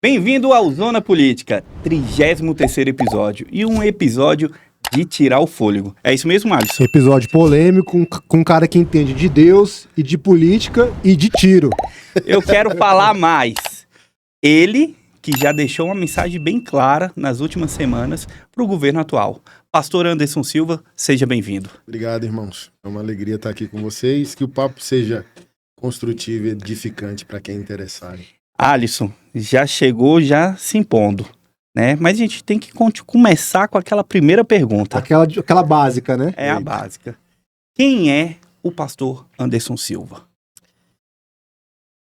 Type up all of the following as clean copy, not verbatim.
Bem-vindo ao Zona Política, 33º episódio, e um episódio de tirar o fôlego. É isso mesmo, Alisson? Episódio polêmico, com um cara que entende de Deus e de política e de tiro. Eu quero falar mais. Ele, que já deixou uma mensagem bem clara nas últimas semanas para o governo atual. Pastor Anderson Silva, seja bem-vindo. Obrigado, irmãos. É uma alegria estar aqui com vocês. Que o papo seja construtivo e edificante para quem é interessado. Alisson, já chegou, já se impondo, né? Mas a gente tem que começar com aquela primeira pergunta. Aquela básica, né? É a básica. Quem é o pastor Anderson Silva?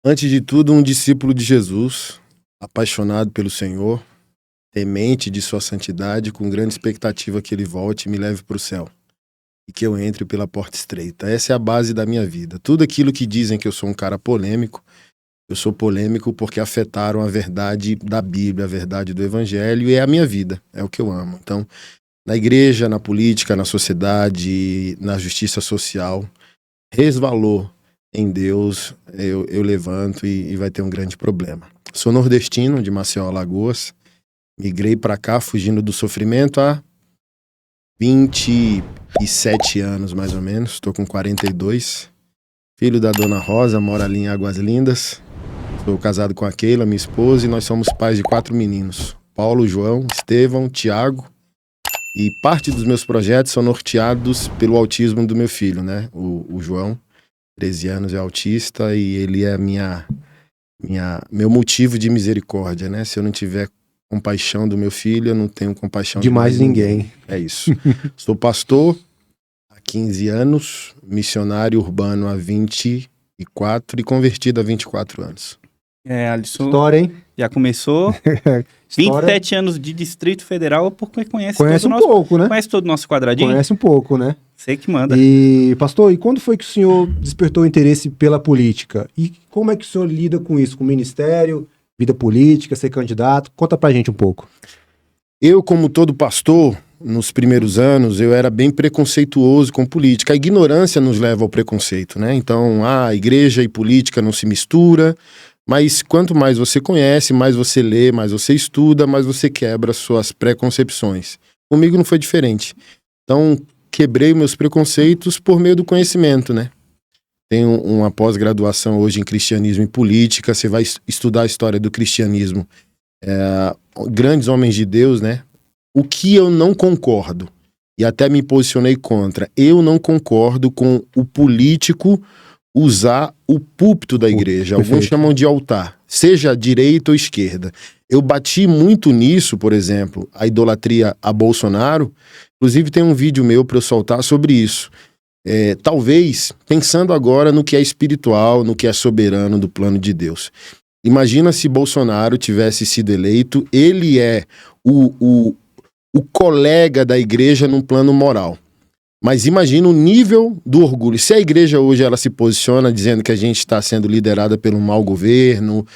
Antes de tudo, um discípulo de Jesus, apaixonado pelo Senhor, temente de sua santidade, com grande expectativa que ele volte e me leve para o céu. E que eu entre pela porta estreita. Essa é a base da minha vida. Tudo aquilo que dizem que eu sou um cara polêmico, eu sou polêmico porque afetaram a verdade da Bíblia, a verdade do Evangelho, e é a minha vida, é o que eu amo. Então, na igreja, na política, na sociedade, na justiça social, resvalou em Deus, eu levanto e vai ter um grande problema. Sou nordestino, de Maceió, Alagoas, migrei para cá fugindo do sofrimento há 27 anos, mais ou menos, estou com 42, filho da Dona Rosa, mora ali em Águas Lindas. Sou casado com a Keila, minha esposa, e nós somos pais de 4 meninos. Paulo, João, Estevão, Tiago. E parte dos meus projetos são norteados pelo autismo do meu filho, né? O João, 13 anos, é autista e ele é meu motivo de misericórdia, né? Se eu não tiver compaixão do meu filho, eu não tenho compaixão de mais ninguém. É isso. Sou pastor há 15 anos, missionário urbano há 24 e convertido há 24 anos. É, Alisson. História, hein? Já começou. 27 anos de Distrito Federal, porque conhece um pouco, né? Conhece todo o nosso quadradinho? Conhece um pouco, né? Sei que manda. E, pastor, e quando foi que o senhor despertou interesse pela política? E como é que o senhor lida com isso? Com o ministério, vida política, ser candidato? Conta pra gente um pouco. Eu, como todo pastor, nos primeiros anos, eu era bem preconceituoso com política. A ignorância nos leva ao preconceito, né? Então, igreja e política não se mistura. Mas quanto mais você conhece, mais você lê, mais você estuda, mais você quebra suas preconcepções. Comigo não foi diferente. Então, quebrei meus preconceitos por meio do conhecimento, né? Tenho uma pós-graduação hoje em cristianismo e política. Você vai estudar a história do cristianismo. Grandes homens de Deus, né? O que eu não concordo, e até me posicionei contra, eu não concordo com o político usar o púlpito da igreja. Perfeito. Alguns chamam de altar, seja direita ou esquerda. Eu bati muito nisso, por exemplo, a idolatria a Bolsonaro. Inclusive tem um vídeo meu para eu soltar sobre isso. Talvez, pensando agora no que é espiritual, no que é soberano do plano de Deus. Imagina se Bolsonaro tivesse sido eleito, ele é o colega da igreja num plano moral. Mas imagina o nível do orgulho. Se a igreja hoje ela se posiciona dizendo que a gente está sendo liderada pelo mau governo,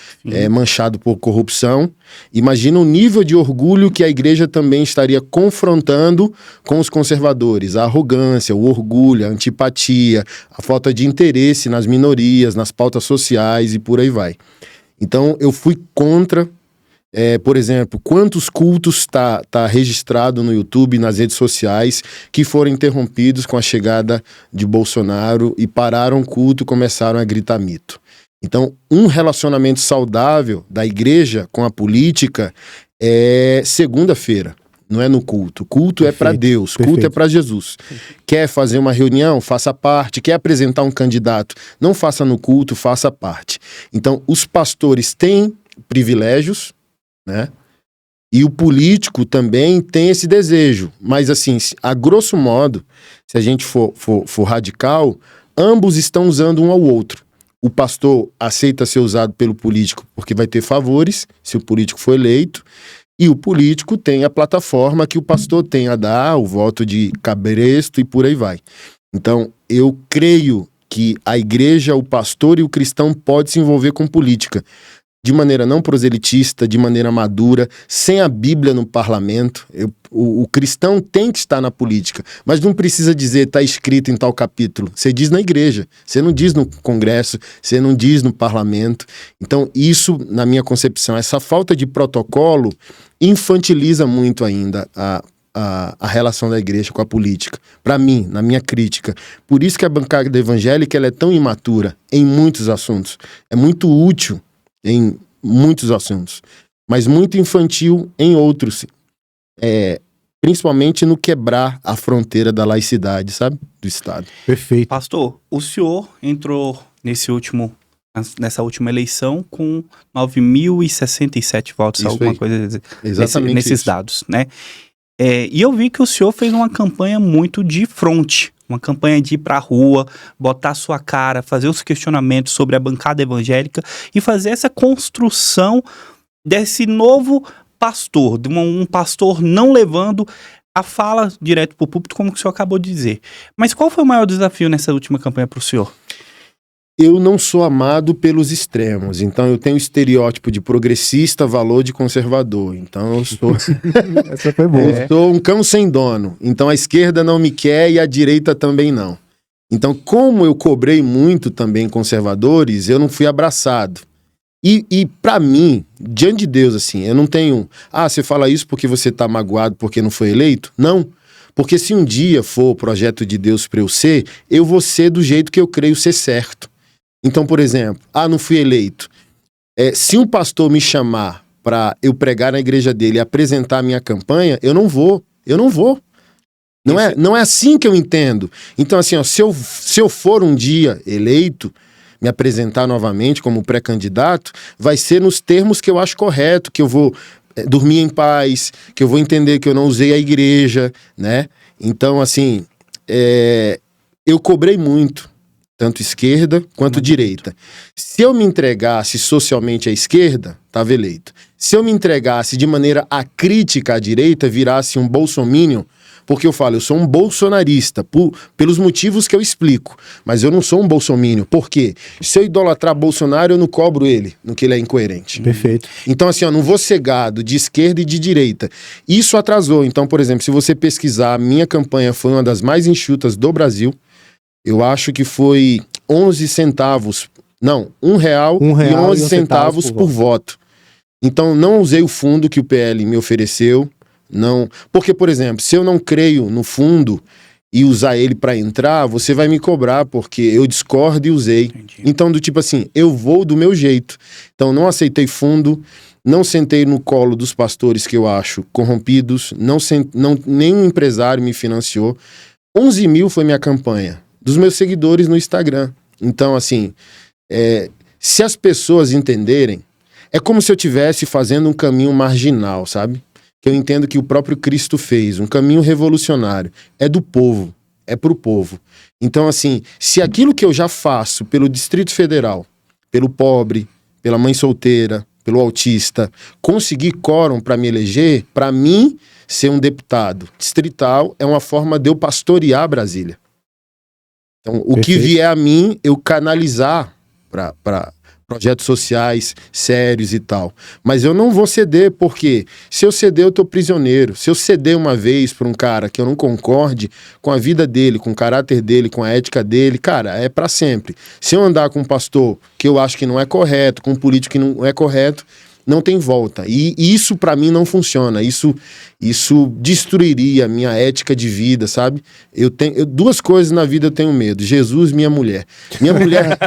manchado por corrupção, imagina o nível de orgulho que a igreja também estaria confrontando com os conservadores. A arrogância, o orgulho, a antipatia, a falta de interesse nas minorias, nas pautas sociais e por aí vai. Então eu fui contra. Por exemplo, quantos cultos tá registrado no YouTube, nas redes sociais, que foram interrompidos com a chegada de Bolsonaro e pararam o culto e começaram a gritar mito. Então, um relacionamento saudável da igreja com a política é segunda-feira, não é no culto. Culto é para Deus, culto é para Jesus. Quer fazer uma reunião? Faça parte. Quer apresentar um candidato? Não faça no culto, faça parte. Então, os pastores têm privilégios, né? E o político também tem esse desejo, mas assim, a grosso modo, se a gente for radical, ambos estão usando um ao outro. O pastor aceita ser usado pelo político porque vai ter favores, se o político for eleito, e o político tem a plataforma que o pastor tem a dar, o voto de cabresto e por aí vai. Então, eu creio que a igreja, o pastor e o cristão podem se envolver com política, de maneira não proselitista, de maneira madura, sem a Bíblia no parlamento. O cristão tem que estar na política, mas não precisa dizer está escrito em tal capítulo. Você diz na igreja, você não diz no Congresso, você não diz no parlamento. Então isso, na minha concepção, essa falta de protocolo infantiliza muito ainda a relação da igreja com a política. Para mim, na minha crítica. Por isso que a bancada evangélica ela é tão imatura em muitos assuntos. É muito útil em muitos assuntos, mas muito infantil em outros. Principalmente no quebrar a fronteira da laicidade, sabe? Do Estado. Perfeito. Pastor, o senhor entrou nessa última eleição com 9.067 votos, Isso alguma aí. coisa Exatamente nesses isso. dados, né? E eu vi que o senhor fez uma campanha muito de fronte, uma campanha de ir pra rua, botar sua cara, fazer os questionamentos sobre a bancada evangélica e fazer essa construção desse novo pastor, de um pastor não levando a fala direto pro púlpito, como o senhor acabou de dizer. Mas qual foi o maior desafio nessa última campanha pro senhor? Eu não sou amado pelos extremos, então eu tenho estereótipo de progressista, valor de conservador. Então eu sou, Essa foi boa. eu sou um cão sem dono. Então a esquerda não me quer e a direita também não. Então, como eu cobrei muito também conservadores, eu não fui abraçado. E para mim, diante de Deus, assim, eu não tenho... você fala isso porque você tá magoado porque não foi eleito? Não. Porque se um dia for o projeto de Deus para eu ser, eu vou ser do jeito que eu creio ser certo. Então, por exemplo, não fui eleito. Se um pastor me chamar para eu pregar na igreja dele e apresentar a minha campanha, eu não vou. Eu não vou. Não é assim que eu entendo. Então, assim, se eu for um dia eleito, me apresentar novamente como pré-candidato, vai ser nos termos que eu acho correto, que eu vou dormir em paz, que eu vou entender que eu não usei a igreja, né? Então, assim, eu cobrei muito, tanto esquerda quanto direita. Se eu me entregasse socialmente à esquerda, estava eleito. Se eu me entregasse de maneira acrítica à direita, virasse um bolsominion, porque eu falo, eu sou um bolsonarista, pelos motivos que eu explico, mas eu não sou um bolsominion. Por quê? Se eu idolatrar Bolsonaro, eu não cobro ele, no que ele é incoerente. Perfeito. Então, assim, não vou ser gado de esquerda e de direita. Isso atrasou. Então, por exemplo, se você pesquisar, a minha campanha foi uma das mais enxutas do Brasil. Eu acho que foi 11 centavos, não, R$1,11 por voto. Então, não usei o fundo que o PL me ofereceu. Não, porque, por exemplo, se eu não creio no fundo e usar ele para entrar, você vai me cobrar, porque eu discordo e usei. Entendi. Então, do tipo assim, eu vou do meu jeito. Então, não aceitei fundo, não sentei no colo dos pastores que eu acho corrompidos, nenhum empresário me financiou. 11 mil foi minha campanha, dos meus seguidores no Instagram. Então, assim, se as pessoas entenderem, é como se eu estivesse fazendo um caminho marginal, sabe? Que eu entendo que o próprio Cristo fez, um caminho revolucionário. É do povo, é pro povo. Então, assim, se aquilo que eu já faço pelo Distrito Federal, pelo pobre, pela mãe solteira, pelo autista, conseguir quórum para me eleger, para mim, ser um deputado distrital é uma forma de eu pastorear Brasília. Então, o que vier a mim, eu canalizar para projetos sociais sérios e tal. Mas eu não vou ceder, porque se eu ceder, eu tô prisioneiro. Se eu ceder uma vez para um cara que eu não concorde com a vida dele, com o caráter dele, com a ética dele, cara, é para sempre. Se eu andar com um pastor que eu acho que não é correto, com um político que não é correto, não tem volta. E isso para mim não funciona. Isso destruiria a minha ética de vida, sabe? Duas coisas na vida eu tenho medo: Jesus e minha mulher. Minha mulher...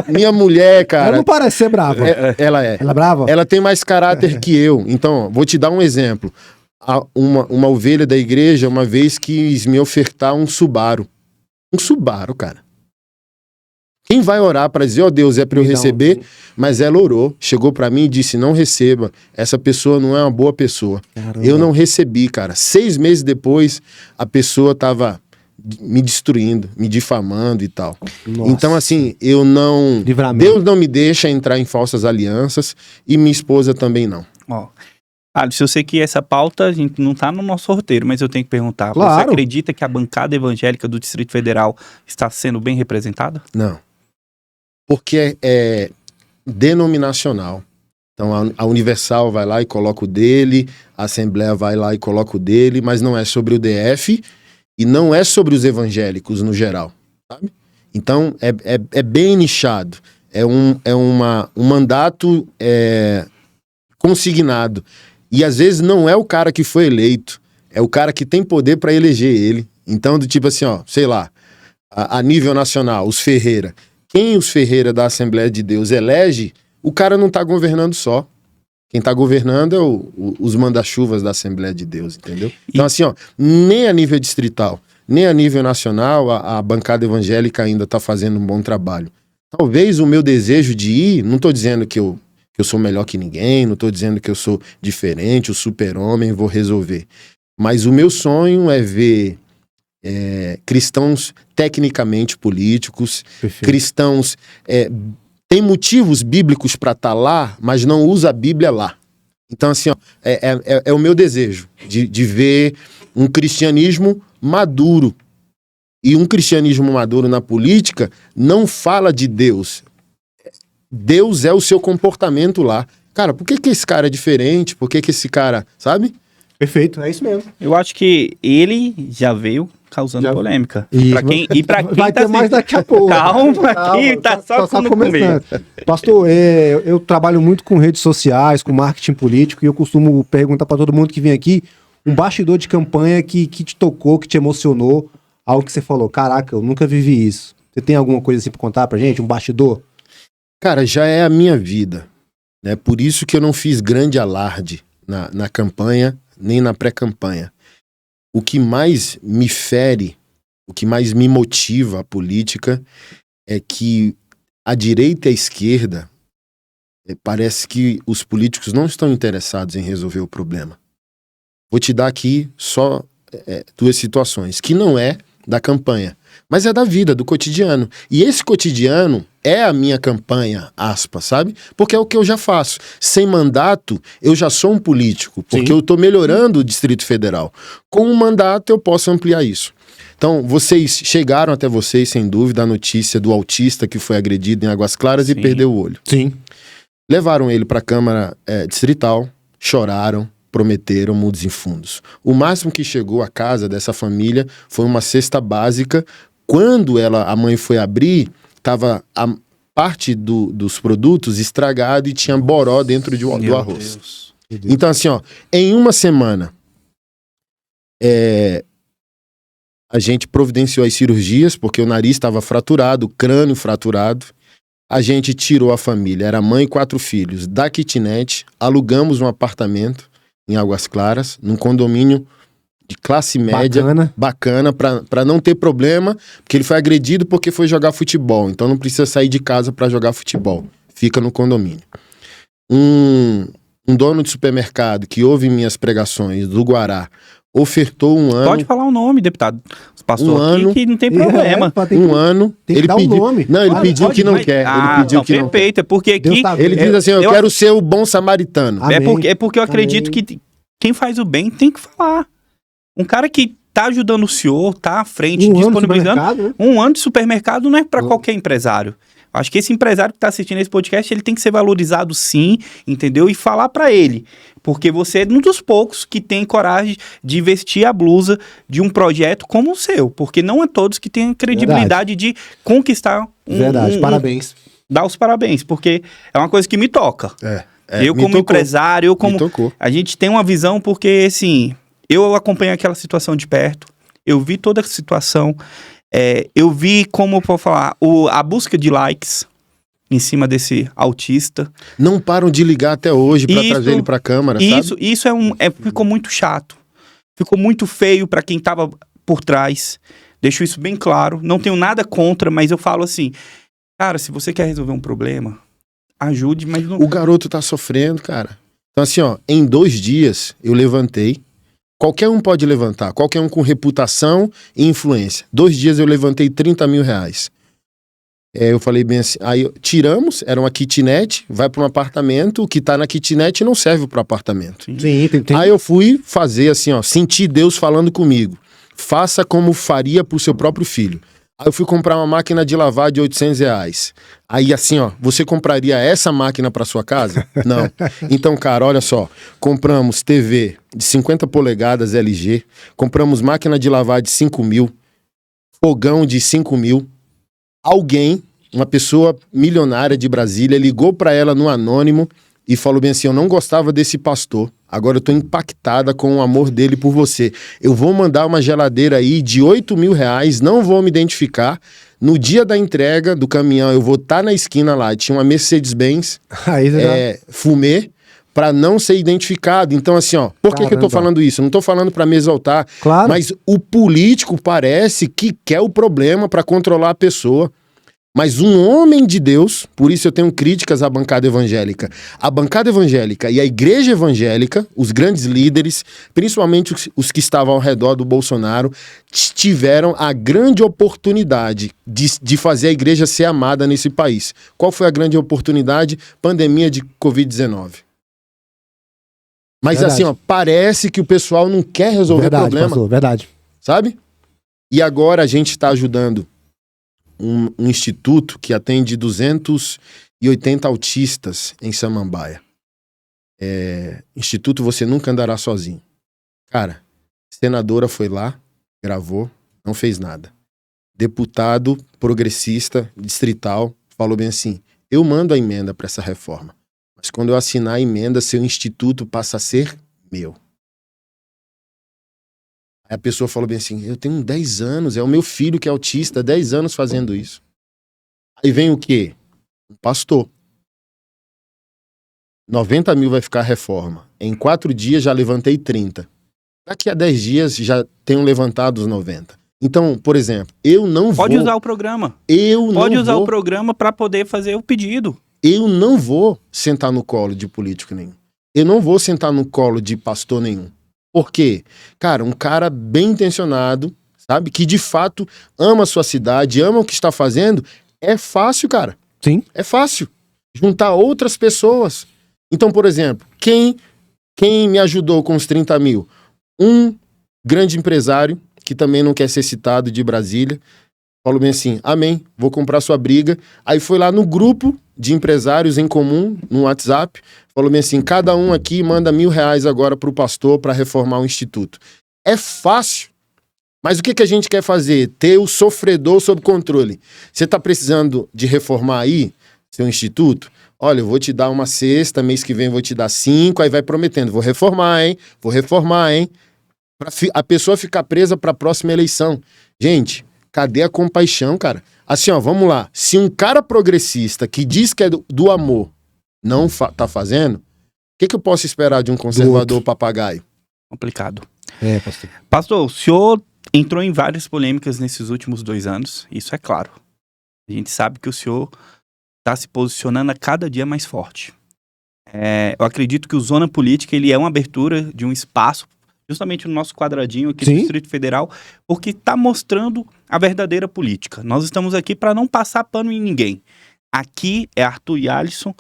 minha mulher, cara... Ela não parece ser brava. Ela é. Ela é brava? Ela tem mais caráter que eu. Então, ó, vou te dar um exemplo. Uma ovelha da igreja uma vez quis me ofertar um Subaru. Um Subaru, cara. Quem vai orar para dizer, Deus, é para eu receber? Mas ela orou, chegou para mim e disse, não receba, essa pessoa não é uma boa pessoa. Caramba. Eu não recebi, cara. 6 meses depois, a pessoa tava me destruindo, me difamando e tal. Nossa. Então, assim, Livramento. Deus não me deixa entrar em falsas alianças e minha esposa também não. Ó, Alisson, eu sei que essa pauta a gente não tá no nosso roteiro, mas eu tenho que perguntar. Claro. Você acredita que a bancada evangélica do Distrito Federal está sendo bem representada? Não. Porque denominacional. Então a Universal vai lá e coloca o dele, a Assembleia vai lá e coloca o dele, mas não é sobre o DF e não é sobre os evangélicos no geral, sabe? Então é bem nichado, é um mandato consignado. E às vezes não é o cara que foi eleito, é o cara que tem poder para eleger ele. Então, do tipo assim, ó, sei lá, a nível nacional, os Ferreira. Quem os Ferreira da Assembleia de Deus elege, o cara não tá governando só. Quem tá governando é os manda-chuvas da Assembleia de Deus, entendeu? Então, assim, ó, nem a nível distrital, nem a nível nacional, a bancada evangélica ainda tá fazendo um bom trabalho. Talvez o meu desejo de ir, não tô dizendo que eu sou melhor que ninguém, não tô dizendo que eu sou diferente, o super-homem, vou resolver. Mas o meu sonho é ver cristãos tecnicamente políticos, Perfeito. cristãos tem motivos bíblicos para estar lá, mas não usa a Bíblia lá. Então, assim, ó, é o meu desejo de ver um cristianismo maduro. E um cristianismo maduro na política não fala de Deus. Deus é o seu comportamento lá. Cara, por que esse cara é diferente? Por que esse cara, sabe? Perfeito, é isso mesmo. Eu acho que ele já veio causando polêmica. Isso. Pra quem vai tá ter mais daqui a pouco. Calma, que tá só começando. Pastor, eu trabalho muito com redes sociais, com marketing político, e eu costumo perguntar para todo mundo que vem aqui um bastidor de campanha que te tocou, que te emocionou, algo que você falou, caraca, eu nunca vivi isso. Você tem alguma coisa assim para contar pra gente, um bastidor? Cara, já é a minha vida, né? Por isso que eu não fiz grande alarde na campanha, nem na pré-campanha. O que mais me fere, o que mais me motiva a política é que a direita e a esquerda parece que os políticos não estão interessados em resolver o problema. Vou te dar aqui só 2 situações, que não é da campanha, mas é da vida, do cotidiano. E esse cotidiano é a minha campanha, aspas, sabe? Porque é o que eu já faço. Sem mandato, eu já sou um político, porque eu estou melhorando o Distrito Federal. Com um mandato, eu posso ampliar isso. Então, chegaram até vocês, sem dúvida, a notícia do autista que foi agredido em Águas Claras e perdeu o olho. Sim. Levaram ele para a Câmara Distrital, choraram, prometeram mudos e fundos. O máximo que chegou à casa dessa família foi uma cesta básica. Quando a mãe foi abrir, estava a parte dos produtos estragado e tinha boró dentro do arroz. Então, assim, ó, em uma semana, a gente providenciou as cirurgias, porque o nariz estava fraturado, o crânio fraturado. A gente tirou a família, era mãe e 4 filhos, da kitnet, alugamos um apartamento em Águas Claras, num condomínio de classe média, bacana para não ter problema, porque ele foi agredido porque foi jogar futebol, então não precisa sair de casa para jogar futebol, fica no condomínio. Um dono de supermercado que ouve minhas pregações do Guará ofertou um ano... Pode falar o nome, deputado. Passou aqui que não tem problema. Um ano. Tem que dar pediu, o nome. Não, ele pediu que não quer. Ele pediu que não perfeito, quer. é porque aqui... Ele diz assim, eu quero ser o bom samaritano. É porque eu acredito que quem faz o bem tem que falar. Um cara que tá ajudando o senhor, tá à frente, disponibilizando... Um ano de supermercado não é para qualquer empresário. Acho que esse empresário que tá assistindo esse podcast, ele tem que ser valorizado sim, entendeu? E falar para ele. Porque você é um dos poucos que tem coragem de vestir a blusa de um projeto como o seu. Porque não é todos que têm credibilidade de conquistar parabéns. Dar os parabéns, porque é uma coisa que me toca. Eu me como tocou. empresário, a gente tem uma visão porque, assim, eu acompanho aquela situação de perto, eu vi toda a situação, eu vi, como eu vou falar, a busca de likes em cima desse autista. Não param de ligar até hoje para trazer ele para a Câmara, sabe? Isso ficou muito chato. Ficou muito feio para quem tava por trás. Deixo isso bem claro. Não tenho nada contra, mas eu falo assim, cara, se você quer resolver um problema, ajude, mas não... O garoto tá sofrendo, cara. Então assim, ó, em 2 dias eu levantei. Qualquer um pode levantar, qualquer um com reputação e influência. 2 dias eu levantei 30 mil reais. Eu falei bem assim, aí tiramos, era uma kitnet, vai para um apartamento, o que tá na kitnet não serve para apartamento. Sim, tem. Aí eu fui fazer assim, ó, senti Deus falando comigo. Faça como faria pro seu próprio filho. Aí eu fui comprar uma máquina de lavar de R$800. Aí assim, ó, você compraria essa máquina para sua casa? Não. Então, cara, olha só. Compramos TV de 50 polegadas LG. Compramos máquina de lavar de 5 mil. Fogão de 5 mil. Alguém, uma pessoa milionária de Brasília, ligou para ela no anônimo e falou bem assim, eu não gostava desse pastor. Agora eu tô impactada com o amor dele por você. Eu vou mandar uma geladeira aí de R$8.000, não vou me identificar. No dia da entrega do caminhão, eu vou estar na esquina lá. Tinha uma Mercedes-Benz fumê, para não ser identificado. Então, assim, ó, por que eu tô falando isso? Eu não tô falando para me exaltar, claro. Mas o político parece que quer o problema para controlar a pessoa. Mas um homem de Deus, por isso eu tenho críticas à bancada evangélica. A bancada evangélica e a igreja evangélica, os grandes líderes, principalmente os que estavam ao redor do Bolsonaro, tiveram a grande oportunidade de fazer a igreja ser amada nesse país. Qual foi a grande oportunidade? Pandemia de Covid-19. Mas verdade. Assim, ó, parece que o pessoal não quer resolver o problema. Pastor, verdade. Sabe? E agora a gente está ajudando um instituto que atende 280 autistas em Samambaia. Instituto Você Nunca Andará Sozinho. Cara, senadora foi lá, gravou, não fez nada. Deputado progressista, distrital, falou bem assim, eu mando a emenda para essa reforma, mas quando eu assinar a emenda, seu instituto passa a ser meu. Aí a pessoa falou bem assim, eu tenho 10 anos, é o meu filho que é autista, 10 anos fazendo isso. Aí vem o quê? Um pastor. 90 mil vai ficar a reforma. Em 4 dias já levantei 30. Daqui a 10 dias já tenho levantado os 90. Então, por exemplo, eu não vou... Pode usar o programa. Pode usar o programa para poder fazer o pedido. Eu não vou sentar no colo de político nenhum. Eu não vou sentar no colo de pastor nenhum. Por quê? Cara, um cara bem intencionado, sabe? Que de fato ama a sua cidade, ama o que está fazendo. É fácil, cara. Sim. É fácil. Juntar outras pessoas. Então, por exemplo, quem me ajudou com os 30 mil? Um grande empresário, que também não quer ser citado, de Brasília, falou bem assim, amém, vou comprar sua briga. Aí foi lá no grupo de empresários em comum, no WhatsApp, falou bem assim, cada um aqui manda R$1.000 agora pro pastor para reformar o instituto. É fácil. Mas o que a gente quer fazer? Ter o sofredor sob controle. Você tá precisando de reformar aí seu instituto? Olha, eu vou te dar uma cesta, mês que vem eu vou te dar 5, aí vai prometendo, vou reformar, hein? Pra a pessoa ficar presa para a próxima eleição. Gente, cadê a compaixão, cara? Assim, ó, vamos lá. Se um cara progressista que diz que é do amor não tá fazendo, o que eu posso esperar de um conservador papagaio? Complicado. Pastor. Pastor, o senhor entrou em várias polêmicas nesses últimos 2 anos, isso é claro. A gente sabe que o senhor está se posicionando a cada dia mais forte. Eu acredito que o Zona Política ele é uma abertura de um espaço, justamente no nosso quadradinho aqui do Distrito Federal, porque está mostrando a verdadeira política. Nós estamos aqui para não passar pano em ninguém. Aqui é Arthur e Alisson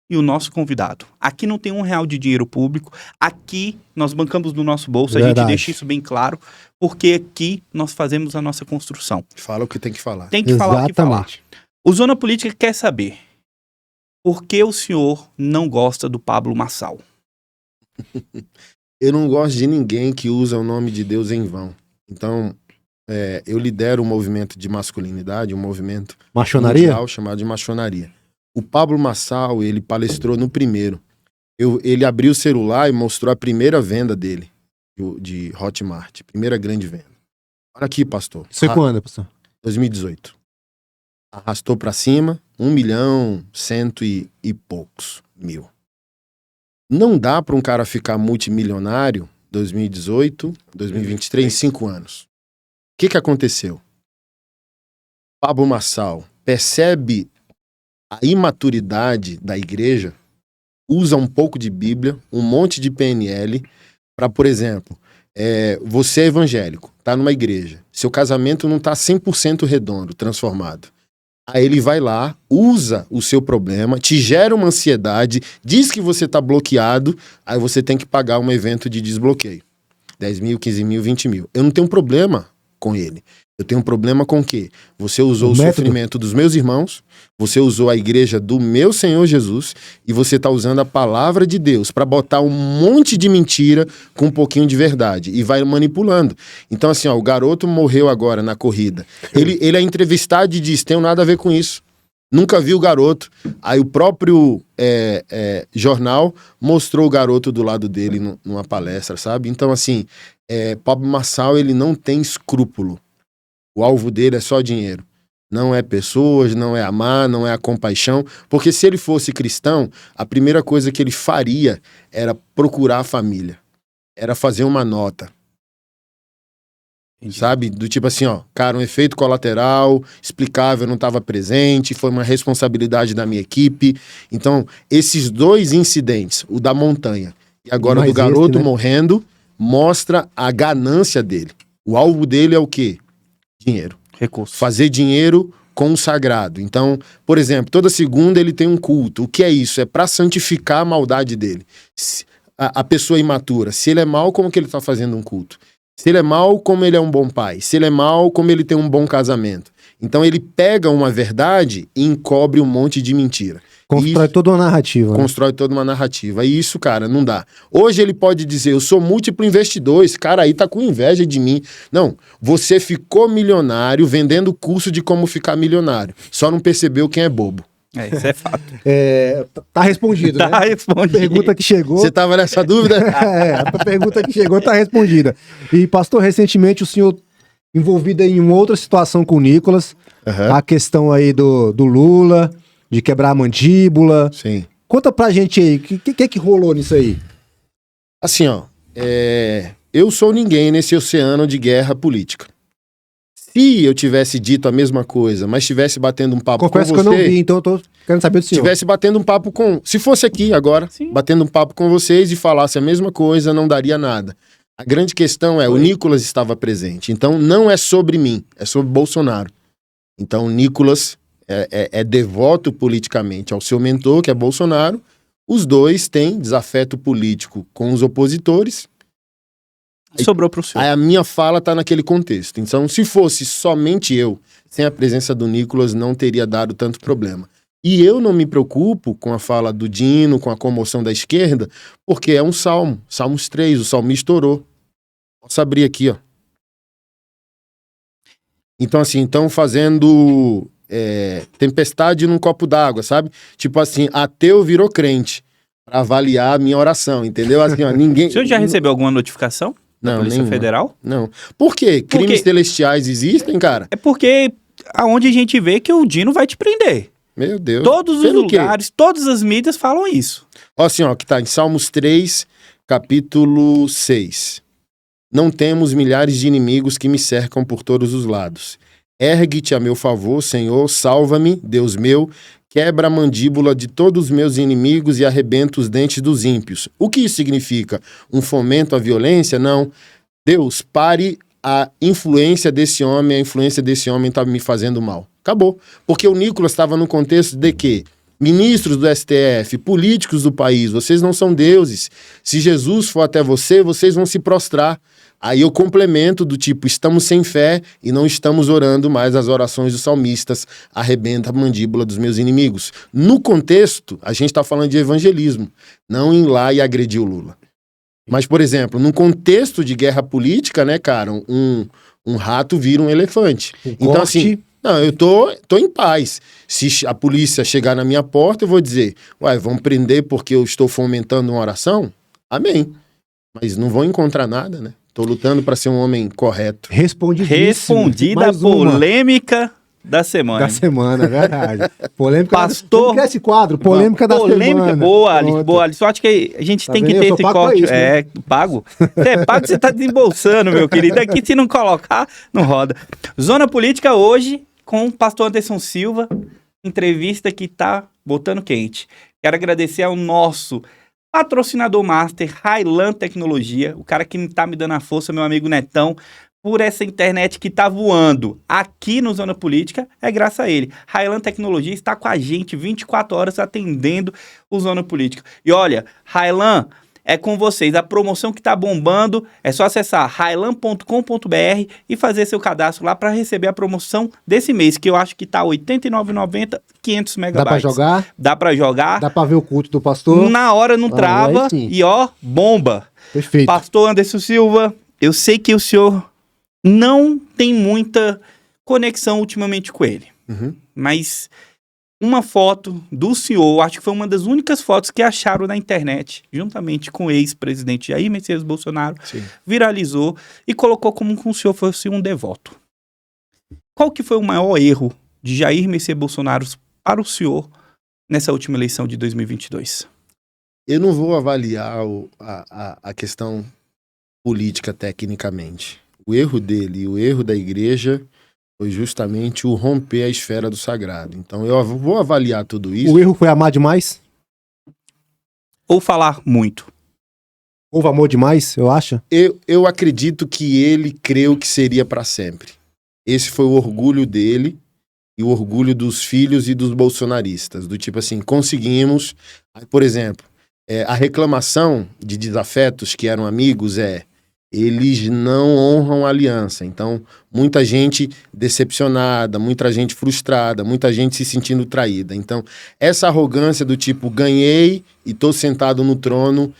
e o nosso convidado. Aqui não tem R$1 de dinheiro público, aqui nós bancamos do nosso bolso, verdade. A gente deixa isso bem claro, porque aqui nós fazemos a nossa construção. Fala o que tem que falar. Tem que falar o que falar. O Zona Política quer saber por que o senhor não gosta do Pablo Marçal? Eu não gosto de ninguém que usa o nome de Deus em vão. Então, eu lidero um movimento de masculinidade, um movimento mundial chamado de maçonaria. O Pablo Marçal, ele palestrou no primeiro. Ele abriu o celular e mostrou a primeira venda dele, de Hotmart. Primeira grande venda. Olha aqui, pastor. Isso é quando, pastor? 2018. Arrastou pra cima, 1.100.000 e poucos mil. Não dá para um cara ficar multimilionário 2018, 2023, em 5 anos. O que aconteceu? Pablo Marçal percebe a imaturidade da igreja, usa um pouco de Bíblia, um monte de PNL, para, por exemplo, você é evangélico, tá numa igreja, seu casamento não tá 100% redondo, transformado. Aí ele vai lá, usa o seu problema, te gera uma ansiedade, diz que você tá bloqueado, aí você tem que pagar um evento de desbloqueio. 10 mil, 15 mil, 20 mil. Eu não tenho problema com ele. Eu tenho um problema com o quê? Você usou o método. sofrimento dos meus irmãos, você usou a igreja do meu Senhor Jesus e você está usando a palavra de Deus para botar um monte de mentira com um pouquinho de verdade e vai manipulando. Então assim, ó, o garoto morreu agora na corrida. Ele é entrevistado e diz, tenho nada a ver com isso. Nunca vi o garoto. Aí o próprio jornal mostrou o garoto do lado dele numa palestra, sabe? Então assim, Pablo Marçal, ele não tem escrúpulo. O alvo dele é só dinheiro. Não é pessoas, não é amar, não é a compaixão. Porque se ele fosse cristão, a primeira coisa que ele faria era procurar a família. Era fazer uma nota. Entendi. Sabe? Do tipo assim, ó, cara, um efeito colateral, explicável, não estava presente, foi uma responsabilidade da minha equipe. Então, esses dois incidentes, o da montanha e agora Mais do garoto esse, né? morrendo, mostra a ganância dele. O alvo dele é o quê? Dinheiro. Recurso. Fazer dinheiro com o sagrado. Então, por exemplo, toda segunda ele tem um culto. O que é isso? É para santificar a maldade dele. A pessoa imatura, se ele é mau, como que ele está fazendo um culto? Se ele é mau, como ele é um bom pai? Se ele é mau, como ele tem um bom casamento? Então ele pega uma verdade e encobre um monte de mentira. Constrói toda uma narrativa. Né? Constrói toda uma narrativa. E isso, cara, não dá. Hoje ele pode dizer, eu sou múltiplo investidor, esse cara aí tá com inveja de mim. Não, você ficou milionário vendendo curso de como ficar milionário. Só não percebeu quem é bobo. Isso é fato. Tá respondido, Tá né? respondido. Pergunta que chegou. Você tava nessa dúvida? A pergunta que chegou tá respondida. E, pastor, recentemente o senhor envolvido em uma outra situação com o Nicolas, Aham. a questão aí do Lula, de quebrar a mandíbula. Sim. Conta pra gente aí, o que rolou nisso aí? Assim, ó, eu sou ninguém nesse oceano de guerra política. Se eu tivesse dito a mesma coisa, mas estivesse batendo um papo Confesso com que eu não você, vi, então eu tô querendo saber do senhor. estivesse batendo um papo com... Se fosse aqui agora, Sim. batendo um papo com vocês e falasse a mesma coisa, não daria nada. A grande questão é, o Nicolas estava presente. Então, não é sobre mim, é sobre Bolsonaro. Então, o Nicolas é devoto politicamente ao seu mentor, que é Bolsonaro. Os dois têm desafeto político com os opositores. Sobrou pro senhor. Aí a minha fala tá naquele contexto. Então, se fosse somente eu, sem a presença do Nicolas, não teria dado tanto problema. E eu não me preocupo com a fala do Dino, com a comoção da esquerda, porque é um salmo. Salmos 3, o salmista orou. Posso abrir aqui, ó. Então, assim, estão fazendo tempestade num copo d'água, sabe? Tipo assim, ateu virou crente pra avaliar a minha oração, entendeu? Assim, ó, ninguém... O senhor já recebeu alguma notificação da Não, Polícia nenhuma. Federal? Não. Por quê? Crimes celestiais existem, cara? É porque aonde a gente vê que o Dino vai te prender. Meu Deus. Todos os Pelo quê? lugares, todas as mídias falam isso. Ó, assim, ó, que tá em Salmos 3, capítulo 6. Não temos milhares de inimigos que me cercam por todos os lados. Ergue-te a meu favor, Senhor, salva-me, Deus meu, quebra a mandíbula de todos os meus inimigos e arrebenta os dentes dos ímpios. O que isso significa? Um fomento à violência? Não. Deus, pare a influência desse homem, a influência desse homem está me fazendo mal. Acabou. Porque o Nicolas estava no contexto de que ministros do STF, políticos do país, vocês não são deuses. Se Jesus for até você, vocês vão se prostrar. Aí eu complemento do tipo, estamos sem fé e não estamos orando mais as orações dos salmistas, arrebenta a mandíbula dos meus inimigos. No contexto, a gente está falando de evangelismo, não ir lá e agredir o Lula. Mas, por exemplo, num contexto de guerra política, né, cara, um rato vira um elefante. Então, assim, não, eu tô em paz. Se a polícia chegar na minha porta, eu vou dizer, ué, vão prender porque eu estou fomentando uma oração? Amém. Mas não vão encontrar nada, né? Tô lutando para ser um homem correto. Respondida a Mais uma polêmica da semana. da semana, é verdade. Polêmica Pastor- Como que é esse quadro? Polêmica da Polêmica, semana. boa, Alice, Pronto. boa, Alice. Eu acho que a gente Tá tem que vendo? ter Eu sou esse pago pra corte. isso, né? Pago. Você é pago, você tá desembolsando, meu querido. Aqui, se não colocar, não roda. Zona Política hoje, com o pastor Anderson Silva, entrevista que tá botando quente. Quero agradecer ao nosso patrocinador master, Highland Tecnologia, o cara que tá me dando a força, meu amigo Netão, por essa internet que tá voando aqui no Zona Política, é graças a ele. Highland Tecnologia está com a gente 24 horas atendendo o Zona Política. E olha, Highland é com vocês. A promoção que tá bombando é só acessar highland.com.br e fazer seu cadastro lá para receber a promoção desse mês, que eu acho que tá R$ 89,90, 500 megabytes. Dá pra jogar? Dá pra jogar. Dá pra ver o culto do pastor? Na hora não trava aí sim. e ó, bomba. Perfeito. Pastor Anderson Silva, eu sei que o senhor não tem muita conexão ultimamente com ele, mas uma foto do senhor, acho que foi uma das únicas fotos que acharam na internet, juntamente com o ex-presidente Jair Messias Bolsonaro, viralizou e colocou como que o senhor fosse um devoto. Qual que foi o maior erro de Jair Messias Bolsonaro para o senhor nessa última eleição de 2022? Eu não vou avaliar a questão política tecnicamente. O erro dele e o erro da igreja foi justamente o romper a esfera do sagrado. Então eu vou avaliar tudo isso. O erro foi amar demais? Ou falar muito? Houve amor demais, eu acho? Eu acredito que ele creu que seria para sempre. Esse foi o orgulho dele e o orgulho dos filhos e dos bolsonaristas. Do tipo assim, conseguimos... Por exemplo, a reclamação de desafetos que eram amigos eles não honram a aliança. Então, muita gente decepcionada, muita gente frustrada, muita gente se sentindo traída. Então, essa arrogância do tipo, ganhei e tô sentado no trono,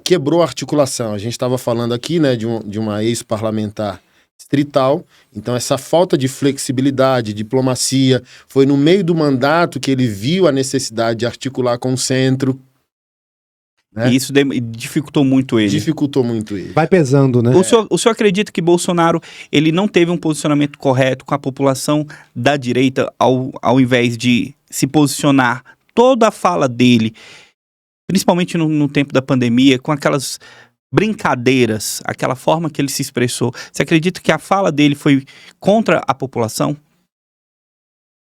quebrou a articulação. A gente estava falando aqui, né, de uma ex-parlamentar distrital. Então, essa falta de flexibilidade, diplomacia, foi no meio do mandato que ele viu a necessidade de articular com o centro. Né? E isso dificultou muito ele. Dificultou muito ele. Vai pesando, né? O senhor acredita que Bolsonaro ele não teve um posicionamento correto com a população da direita ao invés de se posicionar toda a fala dele, principalmente no tempo da pandemia, com aquelas brincadeiras, aquela forma que ele se expressou? Você acredita que a fala dele foi contra a população?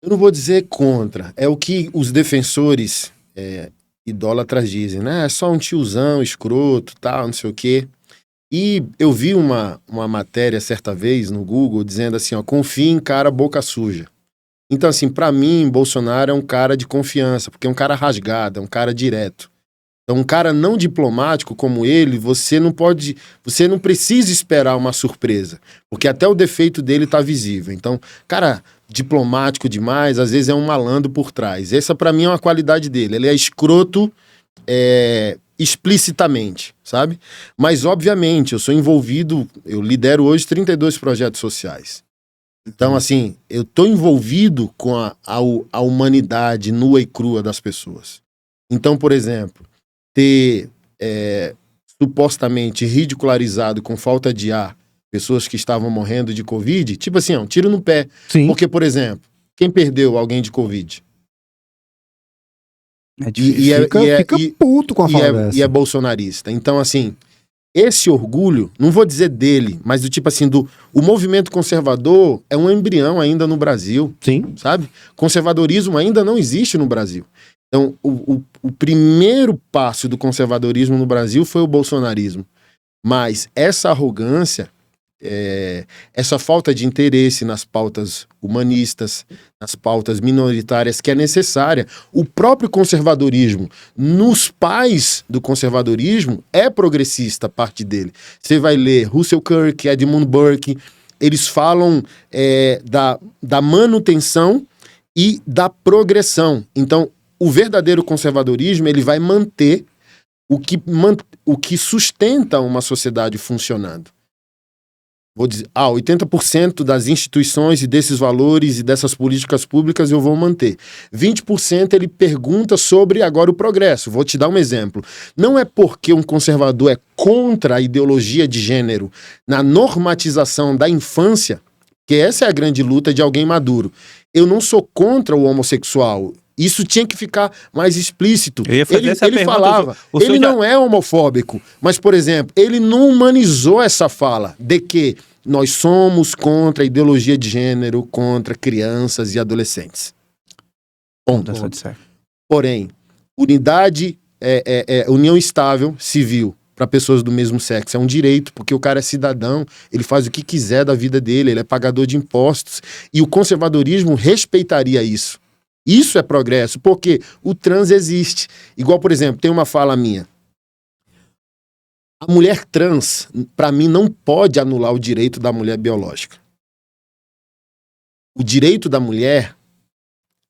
Eu não vou dizer contra. É o que os defensores... idólatras dizem, né? É só um tiozão escroto, tal, não sei o quê. E eu vi uma matéria certa vez no Google dizendo assim, ó, confia em cara boca suja. Então, assim, pra mim, Bolsonaro é um cara de confiança, porque é um cara rasgado, é um cara direto. Então, um cara não diplomático como ele, você não precisa esperar uma surpresa, porque até o defeito dele tá visível. Então, cara diplomático demais, às vezes é um malandro por trás. Essa pra mim é uma qualidade dele. Ele é escroto explicitamente, sabe? Mas, obviamente, eu sou envolvido, eu lidero hoje 32 projetos sociais. Então, assim, eu tô envolvido com a humanidade nua e crua das pessoas. Então, por exemplo, ter supostamente ridicularizado com falta de ar pessoas que estavam morrendo de Covid, tipo assim, um tiro no pé. Sim. Porque, por exemplo, quem perdeu alguém de Covid? É difícil. Fica puto com a fala dessa. E é bolsonarista. Então, assim, esse orgulho, não vou dizer dele, mas do tipo assim, o movimento conservador é um embrião ainda no Brasil. Sim. Sabe? Conservadorismo ainda não existe no Brasil. Então, o primeiro passo do conservadorismo no Brasil foi o bolsonarismo. Mas essa arrogância, essa falta de interesse nas pautas humanistas, nas pautas minoritárias que é necessária, o próprio conservadorismo, nos pais do conservadorismo, é progressista a parte dele. Você vai ler Russell Kirk, Edmund Burke, eles falam da manutenção e da progressão. Então, o verdadeiro conservadorismo, ele vai manter o que sustenta uma sociedade funcionando. Vou dizer, 80% das instituições e desses valores e dessas políticas públicas eu vou manter. 20% ele pergunta sobre agora o progresso. Vou te dar um exemplo. Não é porque um conservador é contra a ideologia de gênero na normatização da infância, que essa é a grande luta de alguém maduro. Eu não sou contra o homossexual. Isso tinha que ficar mais explícito. Ele falava, ele não é homofóbico, mas, por exemplo, ele não humanizou essa fala de que nós somos contra a ideologia de gênero, contra crianças e adolescentes. Ponto. Porém, unidade, união estável, civil, para pessoas do mesmo sexo. É um direito, porque o cara é cidadão, ele faz o que quiser da vida dele, ele é pagador de impostos. E o conservadorismo respeitaria isso. Isso é progresso, porque o trans existe. Igual, por exemplo, tem uma fala minha. A mulher trans, para mim, não pode anular o direito da mulher biológica. O direito da mulher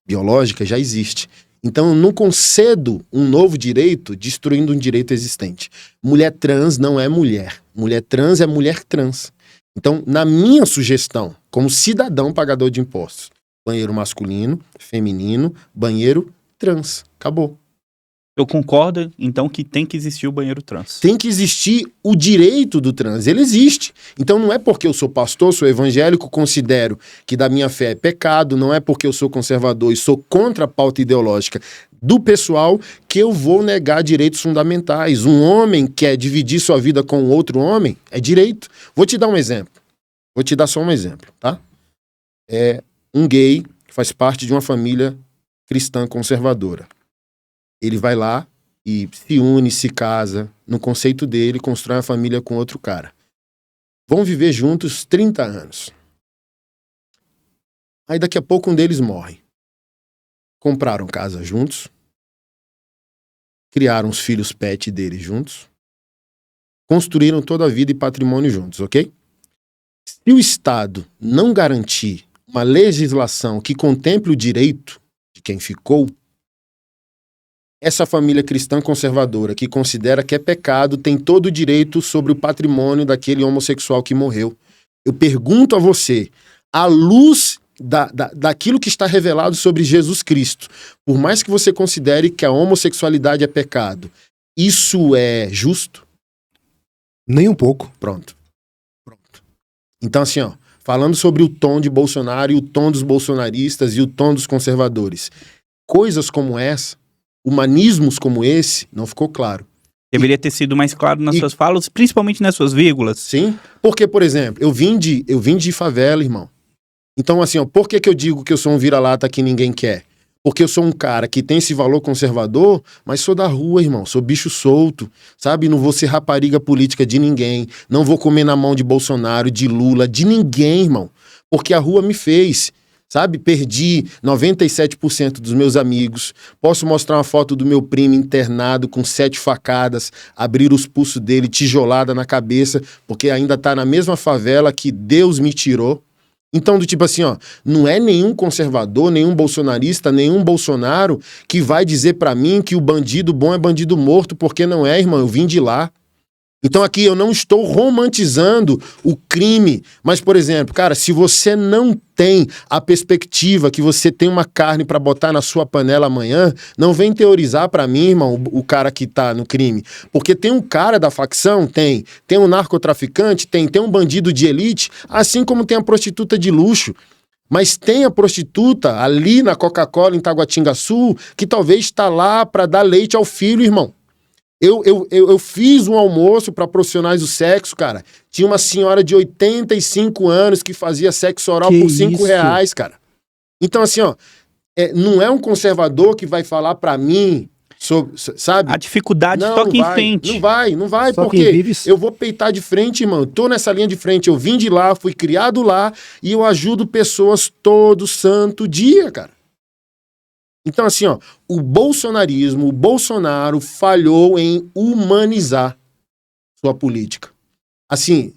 biológica já existe. Então, eu não concedo um novo direito destruindo um direito existente. Mulher trans não é mulher. Mulher trans é mulher trans. Então, na minha sugestão, como cidadão pagador de impostos, banheiro masculino, feminino, banheiro trans. Acabou. Eu concordo, então, que tem que existir o banheiro trans. Tem que existir o direito do trans. Ele existe. Então não é porque eu sou pastor, sou evangélico, considero que da minha fé é pecado, não é porque eu sou conservador e sou contra a pauta ideológica do pessoal que eu vou negar direitos fundamentais. Um homem quer dividir sua vida com outro homem, é direito. Vou te dar um exemplo. Vou te dar só um exemplo, tá? É um gay que faz parte de uma família cristã conservadora. Ele vai lá e se une, se casa, no conceito dele, constrói uma família com outro cara. Vão viver juntos 30 anos. Aí daqui a pouco um deles morre. Compraram casa juntos, criaram os filhos pet deles juntos, construíram toda a vida e patrimônio juntos, ok? Se o Estado não garantir uma legislação que contemple o direito de quem ficou, essa família cristã conservadora que considera que é pecado tem todo o direito sobre o patrimônio daquele homossexual que morreu. Eu pergunto a você, à luz daquilo que está revelado sobre Jesus Cristo, por mais que você considere que a homossexualidade é pecado, isso é justo? Nem um pouco. Pronto. Então assim, ó, falando sobre o tom de Bolsonaro e o tom dos bolsonaristas e o tom dos conservadores, coisas como essa, humanismos como esse, não ficou claro. Deveria ter sido mais claro nas suas falas, principalmente nas suas vírgulas. Sim, porque, por exemplo, eu vim de favela, irmão. Então, assim, ó, por que eu digo que eu sou um vira-lata que ninguém quer? Porque eu sou um cara que tem esse valor conservador, mas sou da rua, irmão. Sou bicho solto, sabe? Não vou ser rapariga política de ninguém. Não vou comer na mão de Bolsonaro, de Lula, de ninguém, irmão. Porque a rua me fez. Sabe, perdi 97% dos meus amigos. Posso mostrar uma foto do meu primo internado com 7 facadas, abrir os pulsos dele, tijolada na cabeça, porque ainda tá na mesma favela que Deus me tirou. Então, do tipo assim, ó, não é nenhum conservador, nenhum bolsonarista, nenhum Bolsonaro que vai dizer pra mim que o bandido bom é bandido morto, porque não é, irmão, eu vim de lá. Então aqui eu não estou romantizando o crime, mas, por exemplo, cara, se você não tem a perspectiva que você tem uma carne para botar na sua panela amanhã, não vem teorizar para mim, irmão, o cara que tá no crime. Porque tem um cara da facção, tem um narcotraficante, tem um bandido de elite, assim como tem a prostituta de luxo. Mas tem a prostituta ali na Coca-Cola, em Taguatingaçu, que talvez está lá para dar leite ao filho, irmão. Eu fiz um almoço para profissionais do sexo, cara. Tinha uma senhora de 85 anos que fazia sexo oral por R$5, cara. Então, assim, ó, não é um conservador que vai falar para mim sobre, sabe? A dificuldade toca em frente. Não vai, Só porque eu vou peitar de frente, irmão. Eu tô nessa linha de frente, eu vim de lá, fui criado lá e eu ajudo pessoas todo santo dia, cara. Então, assim, ó, o bolsonarismo, o Bolsonaro falhou em humanizar sua política. Assim,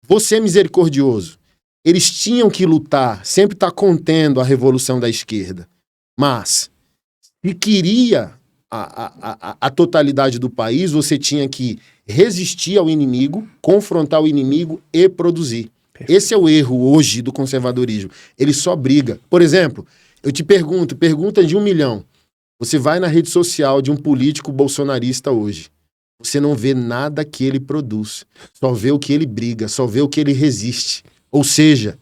você é misericordioso. Eles tinham que lutar, sempre estar contendo a revolução da esquerda. Mas, se queria a totalidade do país, você tinha que resistir ao inimigo, confrontar o inimigo e produzir. Esse é o erro hoje do conservadorismo. Ele só briga. Por exemplo, eu te pergunto, pergunta de 1 milhão. Você vai na rede social de um político bolsonarista hoje. Você não vê nada que ele produz. Só vê o que ele briga, só vê o que ele resiste. Ou seja,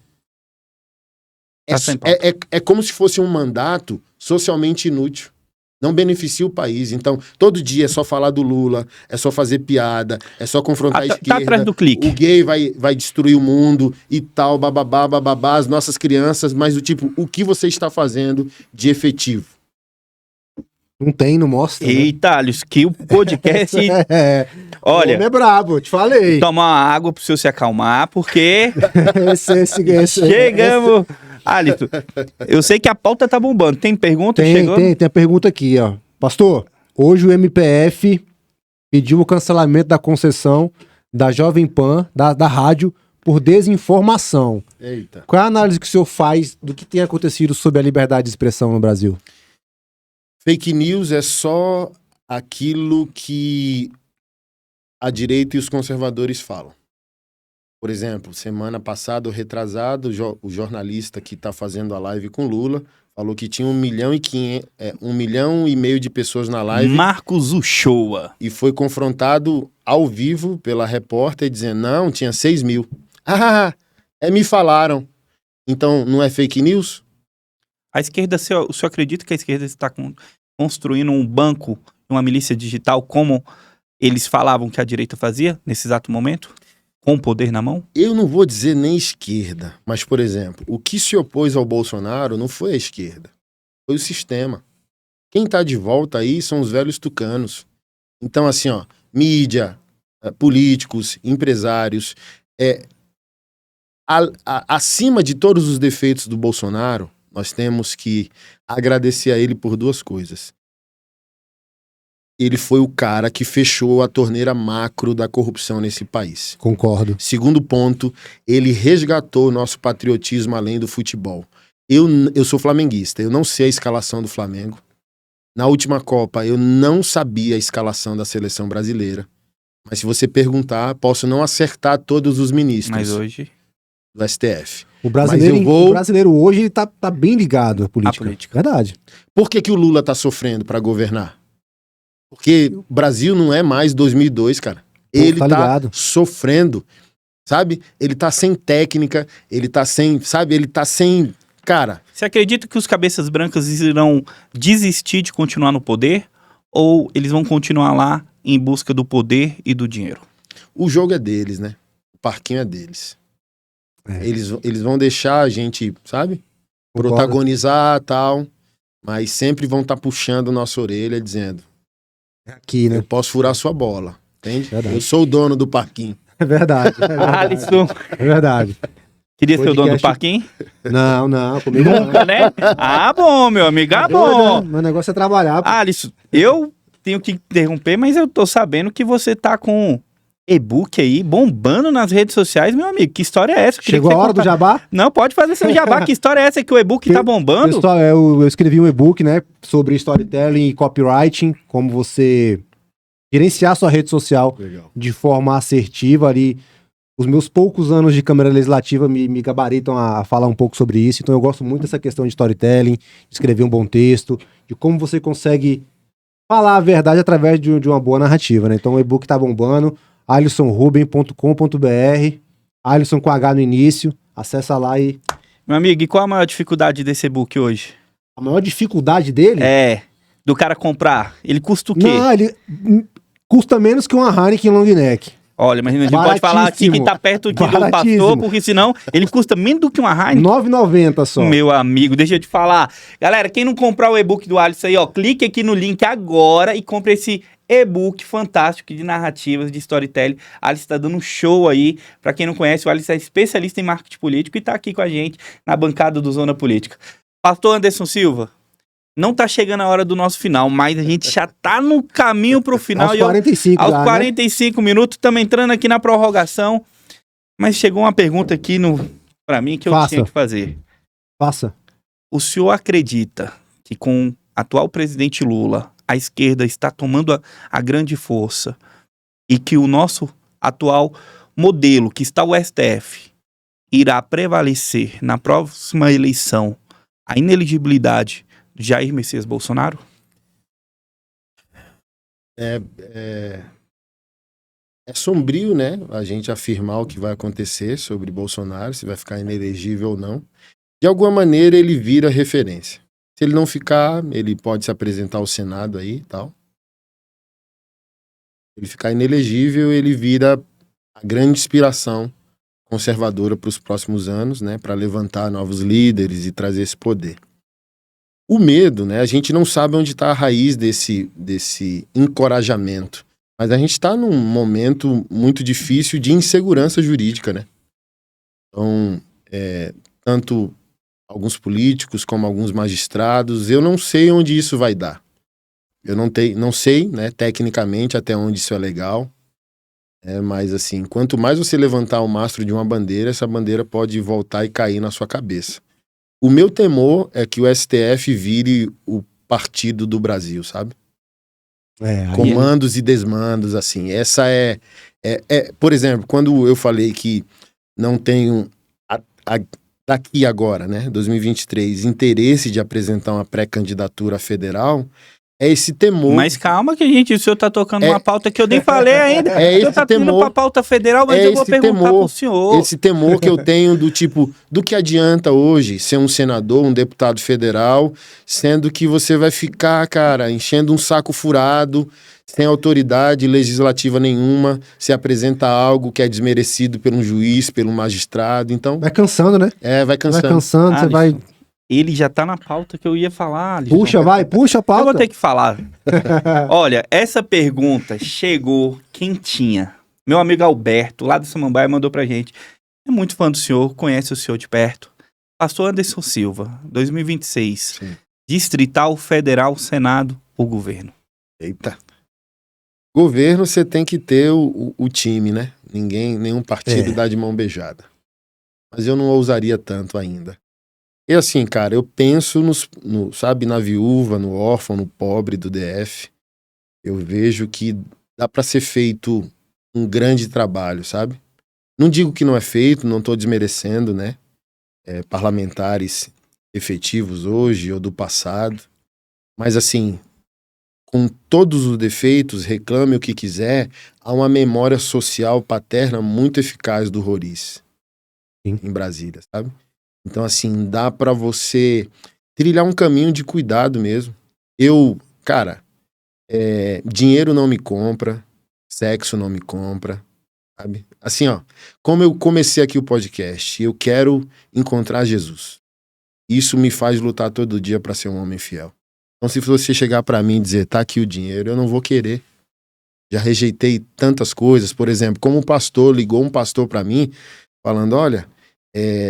é como se fosse um mandato socialmente inútil. Não beneficia o país. Então, todo dia é só falar do Lula, é só fazer piada, é só confrontar a esquerda. Tá atrás do clique. O gay vai destruir o mundo e tal, bababá, as nossas crianças, mas do tipo, o que você está fazendo de efetivo? Não tem, não mostra. Eita, Alice, que o podcast... Olha, o homem é brabo, te falei. Toma uma água pro senhor se acalmar, porque... Chegamos... Alito, eu sei que a pauta tá bombando. Tem pergunta? Tem a pergunta aqui, ó. Pastor, hoje o MPF pediu o cancelamento da concessão da Jovem Pan, da rádio, por desinformação. Eita. Qual é a análise que o senhor faz do que tem acontecido sobre a liberdade de expressão no Brasil? Fake news é só aquilo que a direita e os conservadores falam. Por exemplo, semana passada, ou retrasado, o jornalista que está fazendo a live com Lula falou que tinha 1,5 milhão de pessoas na live. Marcos Uchoa. E foi confrontado ao vivo pela repórter dizendo, não, tinha 6 mil. Ah, me falaram. Então, não é fake news? A esquerda, o senhor acredita que a esquerda está construindo um banco, uma milícia digital, como eles falavam que a direita fazia nesse exato momento? Com o poder na mão? Eu não vou dizer nem esquerda, mas, por exemplo, o que se opôs ao Bolsonaro não foi a esquerda, foi o sistema. Quem está de volta aí são os velhos tucanos. Então, assim, ó, mídia, políticos, empresários, acima de todos os defeitos do Bolsonaro, nós temos que agradecer a ele por duas coisas. Ele foi o cara que fechou a torneira macro da corrupção nesse país. Concordo. Segundo ponto, ele resgatou o nosso patriotismo além do futebol. Eu sou flamenguista, eu não sei a escalação do Flamengo. Na última Copa, eu não sabia a escalação da seleção brasileira. Mas se você perguntar, posso não acertar todos os ministros. Mas hoje... do STF. O brasileiro hoje ele tá bem ligado à política. Verdade. Por que o Lula tá sofrendo para governar? Porque o Brasil não é mais 2002, cara. Ele tá sofrendo, sabe? Ele tá sem técnica, ele tá sem, sabe? Ele tá sem... Cara... Você acredita que os cabeças brancas irão desistir de continuar no poder? Ou eles vão continuar lá em busca do poder e do dinheiro? O jogo é deles, né? O parquinho é deles. Eles vão deixar a gente, sabe? Protagonizar e tal, mas sempre vão estar puxando nossa orelha dizendo... Aqui, né? Eu posso furar sua bola, entende? Verdade. Eu sou o dono do parquinho. É verdade. Alisson. É verdade. Queria ser o dono do parquinho? Não, comigo nunca, né? Ah, bom, meu amigo, bom. Meu negócio é trabalhar. Alisson, eu tenho que interromper, mas eu tô sabendo que você tá com e-book aí, bombando nas redes sociais, meu amigo. Que história é essa? Chegou a hora do jabá? Não, pode fazer seu jabá. Que história é essa que o e-book tá bombando? Pessoal, eu escrevi um e-book, né, sobre storytelling e copywriting, como você gerenciar sua rede social de forma assertiva ali. Os meus poucos anos de Câmara Legislativa me gabaritam a falar um pouco sobre isso. Então eu gosto muito dessa questão de storytelling, de escrever um bom texto, de como você consegue falar a verdade através de uma boa narrativa, né? Então o e-book tá bombando. alisonruben.com.br, Alisson com H no início, acessa lá e... Meu amigo, e qual a maior dificuldade desse e-book hoje? A maior dificuldade dele? Do cara comprar. Ele custa o quê? Não, ele custa menos que uma Heineken long neck. Olha, mas a gente pode falar aqui que tá perto aqui do pastor, porque senão ele custa menos do que uma Heineken. R$9,90 só. Meu amigo, deixa eu te falar. Galera, quem não comprar o e-book do Alisson aí, ó, clique aqui no link agora e compre esse e-book fantástico de narrativas, de storytelling. Alisson está dando um show aí. Pra quem não conhece, o Alisson é especialista em marketing político e tá aqui com a gente na bancada do Zona Política. Pastor Anderson Silva, não tá chegando a hora do nosso final, mas a gente já tá no caminho pro final. Aos 45 aos 45 minutos, estamos entrando aqui na prorrogação. Mas chegou uma pergunta aqui pra mim que eu tinha que fazer. Faça. O senhor acredita que com o atual presidente Lula, a esquerda está tomando a grande força e que o nosso atual modelo, que está o STF, irá prevalecer na próxima eleição a inelegibilidade de Jair Messias Bolsonaro? É sombrio, né? A gente afirmar o que vai acontecer sobre Bolsonaro, se vai ficar inelegível ou não. De alguma maneira ele vira referência. Se ele não ficar, ele pode se apresentar ao Senado aí e tal. Se ele ficar inelegível, ele vira a grande inspiração conservadora para os próximos anos, né? Para levantar novos líderes e trazer esse poder. O medo, né? A gente não sabe onde está a raiz desse encorajamento. Mas a gente está num momento muito difícil de insegurança jurídica, né? Então, tanto alguns políticos como alguns magistrados, eu não sei onde isso vai dar. Eu não sei, né, tecnicamente até onde isso é legal. Mas assim, quanto mais você levantar o mastro de uma bandeira, essa bandeira pode voltar e cair na sua cabeça. O meu temor é que o STF vire o partido do Brasil, sabe? Aí Comandos e desmandos, assim. Essa por exemplo, quando eu falei que não tenho daqui agora, né, 2023, interesse de apresentar uma pré-candidatura federal, é esse temor. Mas calma que o senhor tá tocando uma pauta que eu nem falei ainda. É O senhor esse tá indo temor. pra pauta federal, mas eu vou esse perguntar pro senhor. Esse temor que eu tenho do tipo, do que adianta hoje ser um senador, um deputado federal, sendo que você vai ficar, cara, enchendo um saco furado, sem autoridade legislativa nenhuma, se apresenta algo que é desmerecido por um juiz, pelo magistrado, então... vai cansando, né? vai cansando. Vai cansando, você vai... Ele já tá na pauta que eu ia falar, Alisson. Puxa a pauta. Eu vou ter que falar. Olha, essa pergunta chegou quentinha. Meu amigo Alberto, lá do Samambaia, mandou pra gente. É muito fã do senhor, conhece o senhor de perto. Pastor Anderson Silva, 2026. Sim. Distrital, Federal, Senado ou Governo? Eita. Governo, você tem que ter o time, né? Nenhum partido dá de mão beijada. Mas eu não ousaria tanto ainda. E assim, cara, eu penso sabe, na viúva, no órfão, no pobre do DF. Eu vejo que dá pra ser feito um grande trabalho, sabe? Não digo que não é feito, não tô desmerecendo, né? Parlamentares efetivos hoje ou do passado. Mas assim, com todos os defeitos, reclame o que quiser, há uma memória social paterna muito eficaz do Roriz em Brasília, sabe? Então, assim, dá pra você trilhar um caminho de cuidado mesmo. Cara, dinheiro não me compra, sexo não me compra, sabe? Assim, ó, como eu comecei aqui o podcast, eu quero encontrar Jesus. Isso me faz lutar todo dia pra ser um homem fiel. Então, se você chegar pra mim e dizer, tá aqui o dinheiro, eu não vou querer. Já rejeitei tantas coisas. Por exemplo, como ligou um pastor pra mim, falando, olha,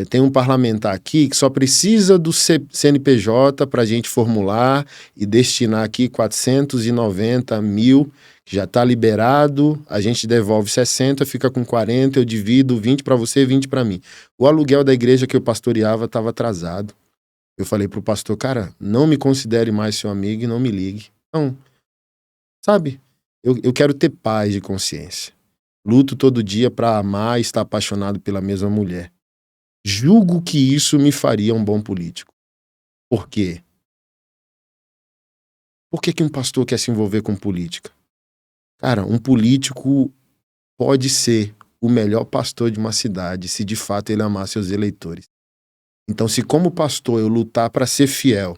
tem um parlamentar aqui que só precisa do CNPJ pra gente formular e destinar aqui 490 mil, que já tá liberado, a gente devolve 60, fica com 40, eu divido 20 pra você e 20 pra mim. O aluguel da igreja que eu pastoreava estava atrasado. Eu falei pro pastor, cara, não me considere mais seu amigo e não me ligue. Então, sabe, eu quero ter paz de consciência. Luto todo dia pra amar e estar apaixonado pela mesma mulher. Julgo que isso me faria um bom político. Por quê? Por que um pastor quer se envolver com política? Cara, um político pode ser o melhor pastor de uma cidade se de fato ele amar seus eleitores. Então, se como pastor eu lutar para ser fiel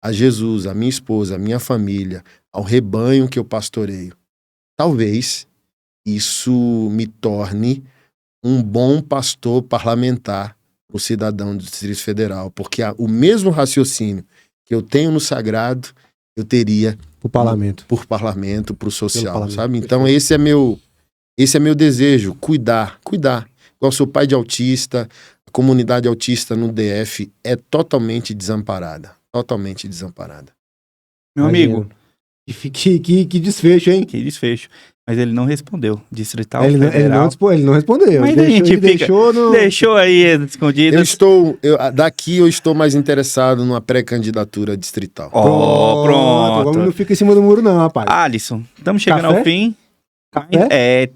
a Jesus, a minha esposa, a minha família, ao rebanho que eu pastoreio, talvez isso me torne um bom pastor parlamentar, o cidadão do Distrito Federal, porque o mesmo raciocínio que eu tenho no sagrado, eu teria por parlamento, pro social, sabe? Então esse é meu desejo, cuidar. Igual eu sou pai de autista, a comunidade autista no DF é totalmente desamparada. Meu amigo. Que desfecho, hein? Que desfecho. Mas ele não respondeu. Distrital, ele Federal. Ele não respondeu. Mas deixou aí escondido. Daqui eu estou mais interessado numa pré-candidatura distrital. Pronto. Não fica em cima do muro não, rapaz. Alisson, estamos chegando ao fim.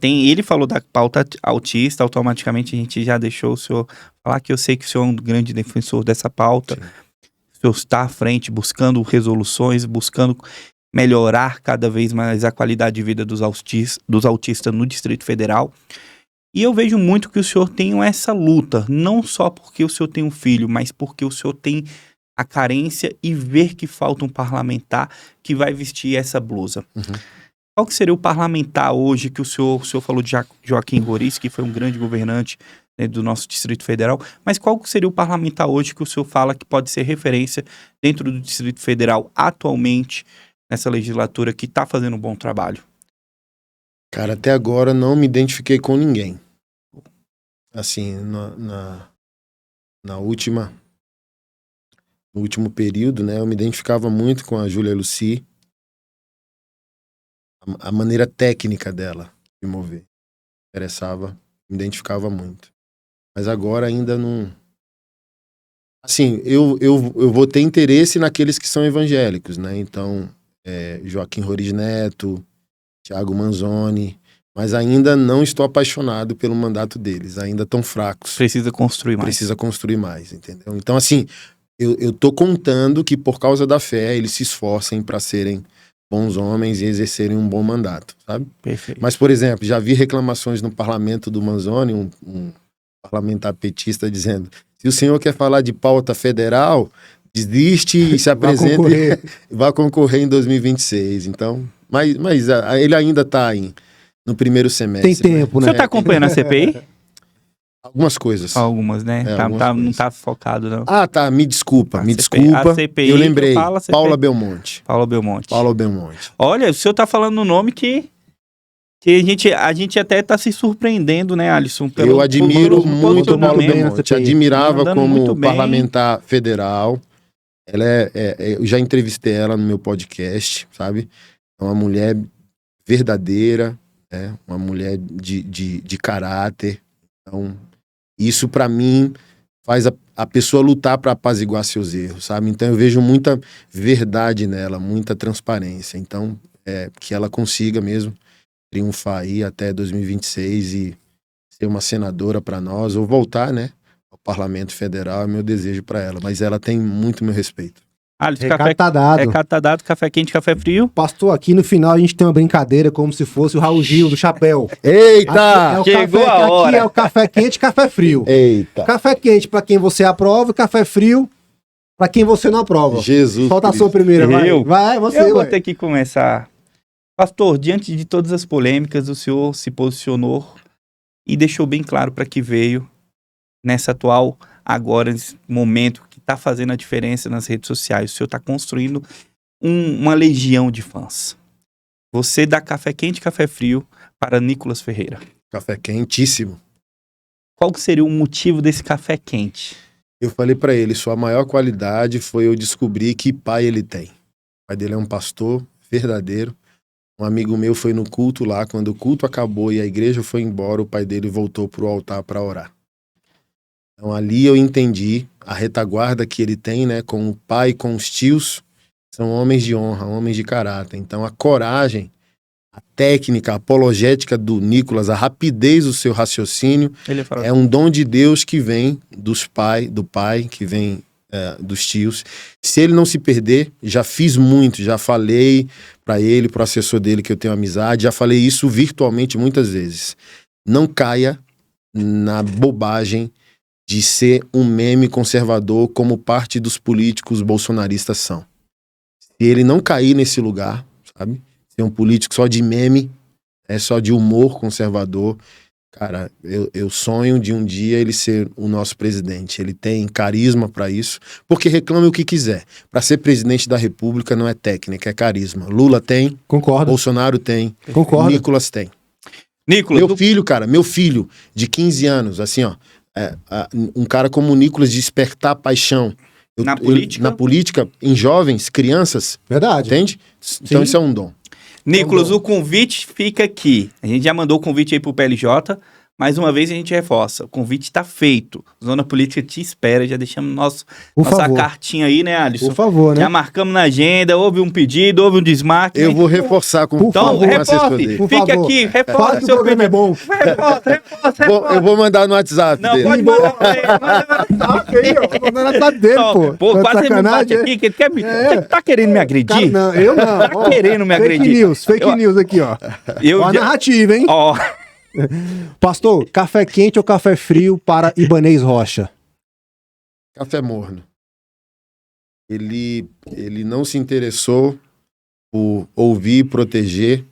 Ele falou da pauta autista, automaticamente a gente já deixou o senhor falar que eu sei que o senhor é um grande defensor dessa pauta. Sim. O senhor está à frente, buscando resoluções, buscando melhorar cada vez mais a qualidade de vida dos autistas no Distrito Federal. E eu vejo muito que o senhor tem essa luta, não só porque o senhor tem um filho, mas porque o senhor tem a carência e ver que falta um parlamentar que vai vestir essa blusa. Uhum. Qual que seria o parlamentar hoje que o senhor falou de Joaquim Roriz, que foi um grande governante, né, do nosso Distrito Federal, mas qual que seria o parlamentar hoje que o senhor fala que pode ser referência dentro do Distrito Federal atualmente, nessa legislatura, que está fazendo um bom trabalho? Cara, até agora não me identifiquei com ninguém. Assim, no último período, né, eu me identificava muito com a Júlia Lucy, a maneira técnica dela de mover. Interessava, me identificava muito. Mas agora ainda não... Assim, eu vou ter interesse naqueles que são evangélicos, né? Então, Joaquim Roriz Neto, Thiago Manzoni, mas ainda não estou apaixonado pelo mandato deles, ainda estão fracos. Precisa construir mais. Precisa construir mais, entendeu? Então, assim, eu tô contando que por causa da fé eles se esforcem para serem bons homens e exercerem um bom mandato, sabe? Perfeito. Mas, por exemplo, já vi reclamações no parlamento do Manzoni, um parlamentar petista dizendo: se o senhor quer falar de pauta federal, desiste e se apresente, vai concorrer em 2026. Então, mas ele ainda está no primeiro semestre. Tem tempo, O né? senhor está acompanhando a CPI? Algumas coisas. Algumas, né? Algumas Não coisas. tá focado, não. Ah, tá. Me desculpa, A CPI, eu lembrei. fala CPI. Paula Belmonte. Paula Belmonte. Paula Belmonte. Olha, o senhor tá falando um nome que a gente até tá se surpreendendo, né, Alisson? Eu admiro pelo muito a Paula posicionamento. Belmonte. Admirava Andando como muito bem. parlamentar federal. Ela eu já entrevistei ela no meu podcast, sabe? É uma mulher verdadeira, né? Uma mulher de caráter. Então, isso pra mim faz a pessoa lutar pra apaziguar seus erros, sabe? Então eu vejo muita verdade nela, muita transparência. Então, que ela consiga mesmo triunfar aí até 2026 e ser uma senadora pra nós, ou voltar, né, ao Parlamento Federal, é meu desejo pra ela. Mas ela tem muito meu respeito. Alisson, Recado tá dado. recado tá dado, café quente, café frio. Pastor, aqui no final a gente tem uma brincadeira como se fosse o Raul Gil do chapéu. Eita! Aqui chegou a aqui hora. é o café quente e café frio. Eita! Café quente pra quem você aprova e café frio pra quem você não aprova. Jesus Solta a Cristo. sua primeira, vai. Eu? Vai, você, Eu vou vai. ter que começar. Pastor, diante de todas as polêmicas, o senhor se posicionou e deixou bem claro para que veio nessa atual, agora, nesse momento que está fazendo a diferença nas redes sociais. O senhor está construindo uma legião de fãs. Você dá café quente e café frio para Nicolas Ferreira. Café quentíssimo. Qual que seria o motivo desse café quente? Eu falei pra ele, sua maior qualidade foi eu descobrir que pai ele tem. O pai dele é um pastor verdadeiro. Um amigo meu foi no culto lá, quando o culto acabou e a igreja foi embora, o pai dele voltou pro altar para orar. Então ali eu entendi a retaguarda que ele tem, né, com o pai, com os tios, são homens de honra, homens de caráter. Então a coragem, a técnica, a apologética do Nicolas, a rapidez do seu raciocínio, Ele fala, é um dom de Deus que vem do pai, que vem dos tios. Se ele não se perder, já fiz muito, já falei para ele, pro assessor dele que eu tenho amizade, já falei isso virtualmente muitas vezes. Não caia na bobagem de ser um meme conservador como parte dos políticos bolsonaristas são. Se ele não cair nesse lugar, sabe? Ser um político só de meme, só de humor conservador, cara, eu sonho de um dia ele ser o nosso presidente. Ele tem carisma pra isso, porque reclame o que quiser. Pra ser presidente da República não é técnica, é carisma. Lula tem, Concordo. Bolsonaro tem, Concordo. Nicolas tem. Nicolas, Meu filho de 15 anos, assim, ó, um cara como o Nicolas despertar paixão Na política? na política, em jovens, crianças, Verdade. entende? Então Sim. isso é um dom. Nicolas, o convite fica aqui. A gente já mandou o convite aí pro PLJ. Mais uma vez a gente reforça. O convite está feito. Zona Política te espera. Já deixamos Por nossa favor. cartinha aí, né, Alisson? Por favor, né? Já marcamos na agenda. Houve um pedido, houve um desmarque. Eu vou reforçar com Por Então, favor, o assessor reforce. dele. Por Fica favor. aqui, Fala reforça que o seu programa é pedido. bom. Reforça. Eu vou mandar no WhatsApp Não, dele. pode mandar pra ele. Tá ok, ó. Tô mandando atrás dele, Não, pô. Tá de quase ele me bate sacanagem, aqui. Que ele quer me... É. Você tá querendo me agredir? Cara, não, eu não. Tá Ó, querendo me agredir. Fake Eu- news aqui, ó. Eu Ó a já- narrativa, hein? Ó, Pastor, café quente ou café frio para Ibanez Rocha? Café morno. Ele não se interessou por ouvir e proteger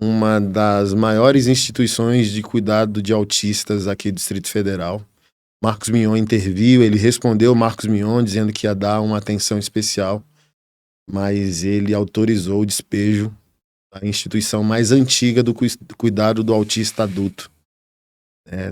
uma das maiores instituições de cuidado de autistas aqui do Distrito Federal. Marcos Mion interviu, ele respondeu Marcos Mion dizendo que ia dar uma atenção especial, mas ele autorizou o despejo da instituição mais antiga do cuidado do autista adulto,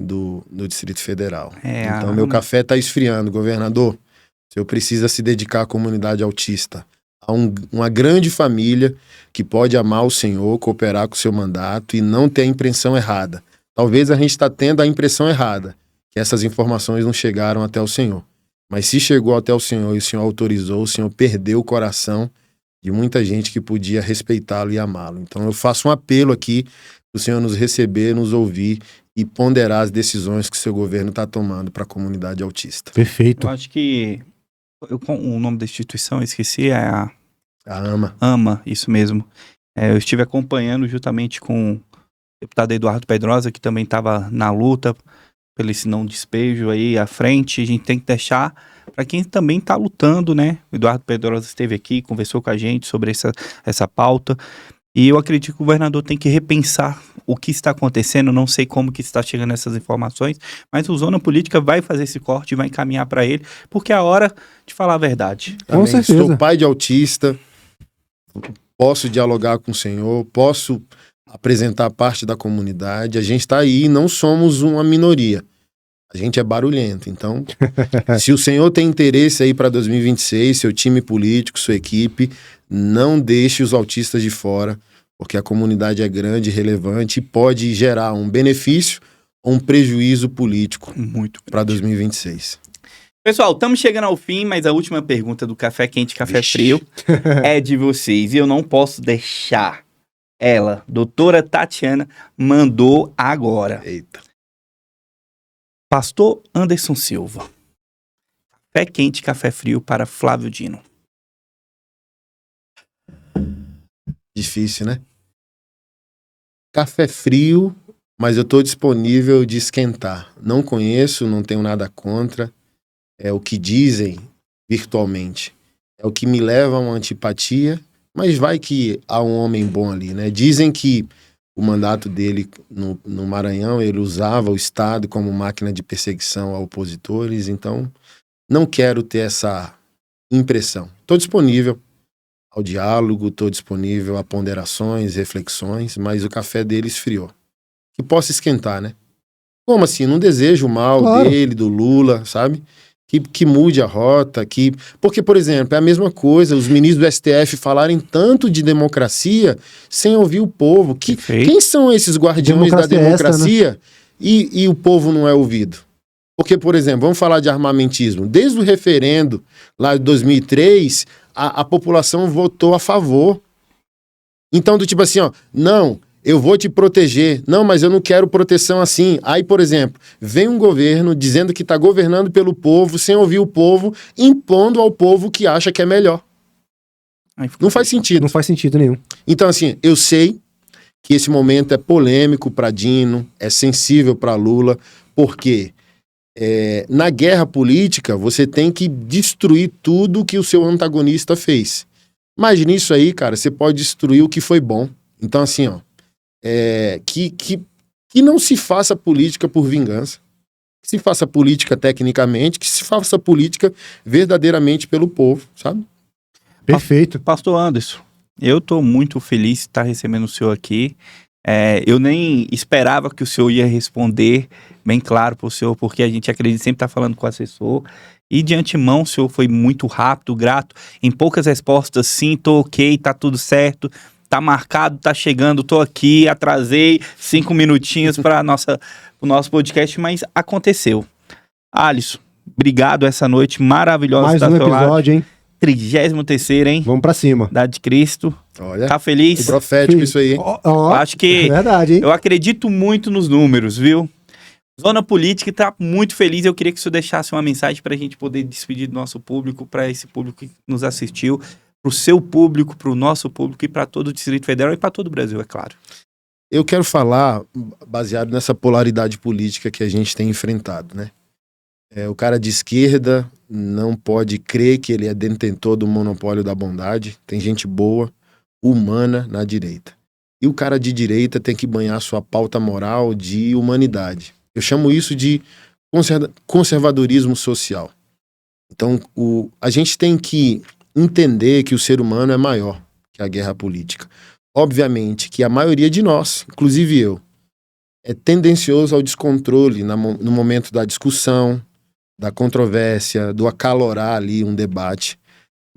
do Distrito Federal. Então meu café está esfriando, governador. O senhor precisa se dedicar à comunidade autista. a uma grande família que pode amar o Senhor, cooperar com o seu mandato e não ter a impressão errada. Talvez a gente está tendo a impressão errada, que essas informações não chegaram até o Senhor. Mas se chegou até o Senhor e o Senhor autorizou, o Senhor perdeu o coração de muita gente que podia respeitá-lo e amá-lo. Então eu faço um apelo aqui para o Senhor nos receber, nos ouvir e ponderar as decisões que o seu governo está tomando para a comunidade autista. Perfeito. Eu acho que o nome da instituição, eu esqueci, é a AMA. AMA, isso mesmo. Eu estive acompanhando juntamente com o deputado Eduardo Pedrosa, que também estava na luta pelo esse não despejo aí à frente. A gente tem que deixar para quem também está lutando, né? O Eduardo Pedrosa esteve aqui, conversou com a gente sobre essa pauta. E eu acredito que o governador tem que repensar o que está acontecendo. Não sei como que está chegando essas informações, mas o Zona Política vai fazer esse corte e vai encaminhar para ele, porque é a hora de falar a verdade. Com certeza. Sou pai de autista, posso dialogar com o Senhor, posso apresentar parte da comunidade. A gente está aí, não somos uma minoria. A gente é barulhento. Então, se o Senhor tem interesse aí para 2026, seu time político, sua equipe, não deixe os autistas de fora, porque a comunidade é grande, relevante e pode gerar um benefício ou um prejuízo político Muito para 2026. Pessoal, estamos chegando ao fim, mas a última pergunta do Café Quente, Café Frio é de vocês. E eu não posso deixar ela, doutora Tatiana, mandou agora. Eita. Pastor Anderson Silva. Café Quente, Café Frio para Flávio Dino. Difícil, né? Café frio, mas eu estou disponível de esquentar. Não conheço, não tenho nada contra. É o que dizem virtualmente. É o que me leva a uma antipatia, mas vai que há um homem bom ali, né? Dizem que o mandato dele no Maranhão, ele usava o Estado como máquina de perseguição a opositores, então não quero ter essa impressão. Estou disponível ao diálogo, estou disponível a ponderações, reflexões, mas o café dele esfriou. Que possa esquentar, né? Como assim? Não desejo o mal Claro. dele, do Lula, sabe? Que mude a rota, Porque, por exemplo, é a mesma coisa, os ministros do STF falarem tanto de democracia sem ouvir o povo. Perfeito. Quem são esses guardiões da Democracia é essa, democracia e o povo não é ouvido? Porque, por exemplo, vamos falar de armamentismo. Desde o referendo lá de 2003, a população votou a favor. Então, do tipo assim, ó, não, eu vou te proteger. Não, mas eu não quero proteção assim. Aí, por exemplo, vem um governo dizendo que está governando pelo povo, sem ouvir o povo, impondo ao povo que acha que é melhor. Não faz sentido. Não faz sentido nenhum. Então, assim, eu sei que esse momento é polêmico para Dino, é sensível para Lula, porque na guerra política você tem que destruir tudo que o seu antagonista fez. Mas nisso aí, cara, você pode destruir o que foi bom. Então, assim, ó, que não se faça política por vingança, que se faça política tecnicamente, que se faça política verdadeiramente pelo povo, sabe? Perfeito. Pastor Anderson, eu estou muito feliz de estar recebendo o senhor aqui. Eu nem esperava que o senhor ia responder bem claro para o senhor, porque a gente acredita sempre estar falando com o assessor. E de antemão, o senhor foi muito rápido, grato. Em poucas respostas, sim, tô ok, tá tudo certo. Tá marcado, tá chegando, tô aqui, atrasei 5 minutinhos para o nosso podcast, mas aconteceu. Alisson, obrigado essa noite maravilhosa. Mais do um teu lado. episódio, hein? 33º, hein? Vamos pra cima. Da de Cristo. Olha, Tá feliz? profético isso aí, hein? Ó, Acho que é verdade, hein? eu acredito muito nos números, viu? Zona Política tá muito feliz. Eu queria que o senhor deixasse uma mensagem para a gente poder despedir do nosso público, para esse público que nos assistiu, para o seu público, para o nosso público e para todo o Distrito Federal e para todo o Brasil, é claro. Eu quero falar baseado nessa polaridade política que a gente tem enfrentado, né? O cara de esquerda não pode crer que ele é detentor do monopólio da bondade. Tem gente boa, humana na direita. E o cara de direita tem que banhar sua pauta moral de humanidade. Eu chamo isso de conservadorismo social. Então, a gente tem que entender que o ser humano é maior que a guerra política. Obviamente que a maioria de nós, inclusive eu, é tendencioso ao descontrole no momento da discussão, da controvérsia, do acalorar ali um debate.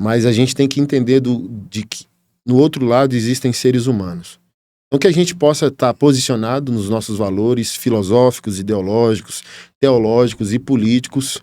mas a gente tem que entender de que no outro lado existem seres humanos. Então que a gente possa estar posicionado nos nossos valores filosóficos, ideológicos, teológicos e políticos,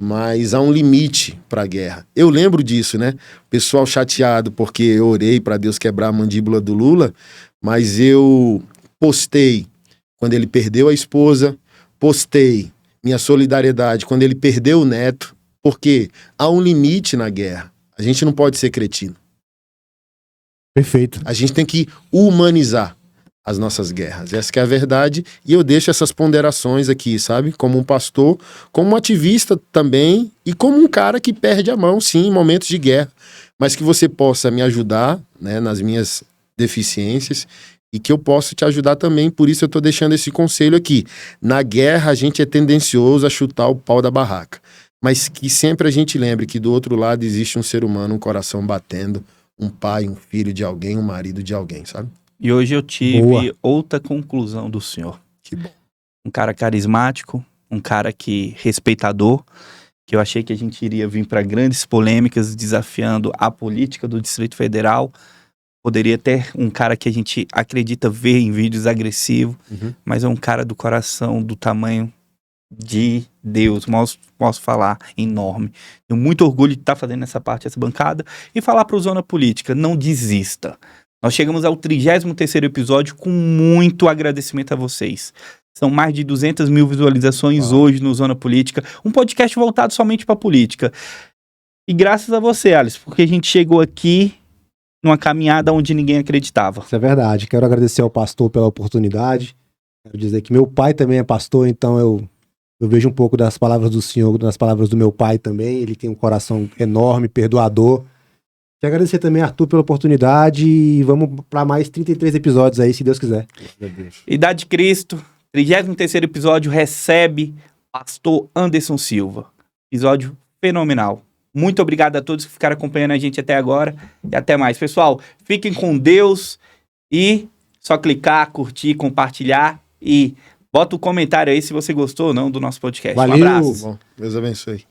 mas há um limite para a guerra. Eu lembro disso, né? O pessoal chateado porque eu orei para Deus quebrar a mandíbula do Lula, mas eu postei quando ele perdeu a esposa, postei minha solidariedade quando ele perdeu o neto, porque há um limite na guerra. A gente não pode ser cretino. Perfeito. A gente tem que humanizar as nossas guerras. Essa que é a verdade. E eu deixo essas ponderações aqui, sabe? Como um pastor, como um ativista também e como um cara que perde a mão, sim, em momentos de guerra. Mas que você possa me ajudar, né, nas minhas deficiências e que eu possa te ajudar também. Por isso eu estou deixando esse conselho aqui. Na guerra a gente é tendencioso a chutar o pau da barraca. Mas que sempre a gente lembre que do outro lado existe um ser humano, um coração batendo, um pai, um filho de alguém, um marido de alguém, sabe? E hoje eu tive Boa. outra conclusão do senhor. Que bom. Um cara carismático, um cara que respeitador, que eu achei que a gente iria vir para grandes polêmicas desafiando a política do Distrito Federal. Poderia ter um cara que a gente acredita ver em vídeos agressivos, mas é um cara do coração, do tamanho de Deus, posso falar, enorme. Tenho muito orgulho de estar fazendo essa bancada e falar para o Zona Política, não desista. Nós chegamos ao 33º episódio com muito agradecimento a vocês. São mais de 200 mil visualizações hoje no Zona Política, um podcast voltado somente para política. E graças a você, Alice, porque a gente chegou aqui numa caminhada onde ninguém acreditava. Isso é verdade. Quero agradecer ao pastor pela oportunidade. Quero dizer que meu pai também é pastor, então eu vejo um pouco das palavras do senhor, das palavras do meu pai também. Ele tem um coração enorme, perdoador. Quero agradecer também, Arthur, pela oportunidade e vamos para mais 33 episódios aí, se Deus quiser. Idade de Cristo, 33º episódio, recebe Pastor Anderson Silva. Episódio fenomenal. Muito obrigado a todos que ficaram acompanhando a gente até agora e até mais. Pessoal, fiquem com Deus e só clicar, curtir, compartilhar e bota um comentário aí se você gostou ou não do nosso podcast. Valeu. Um abraço. Bom, Deus abençoe.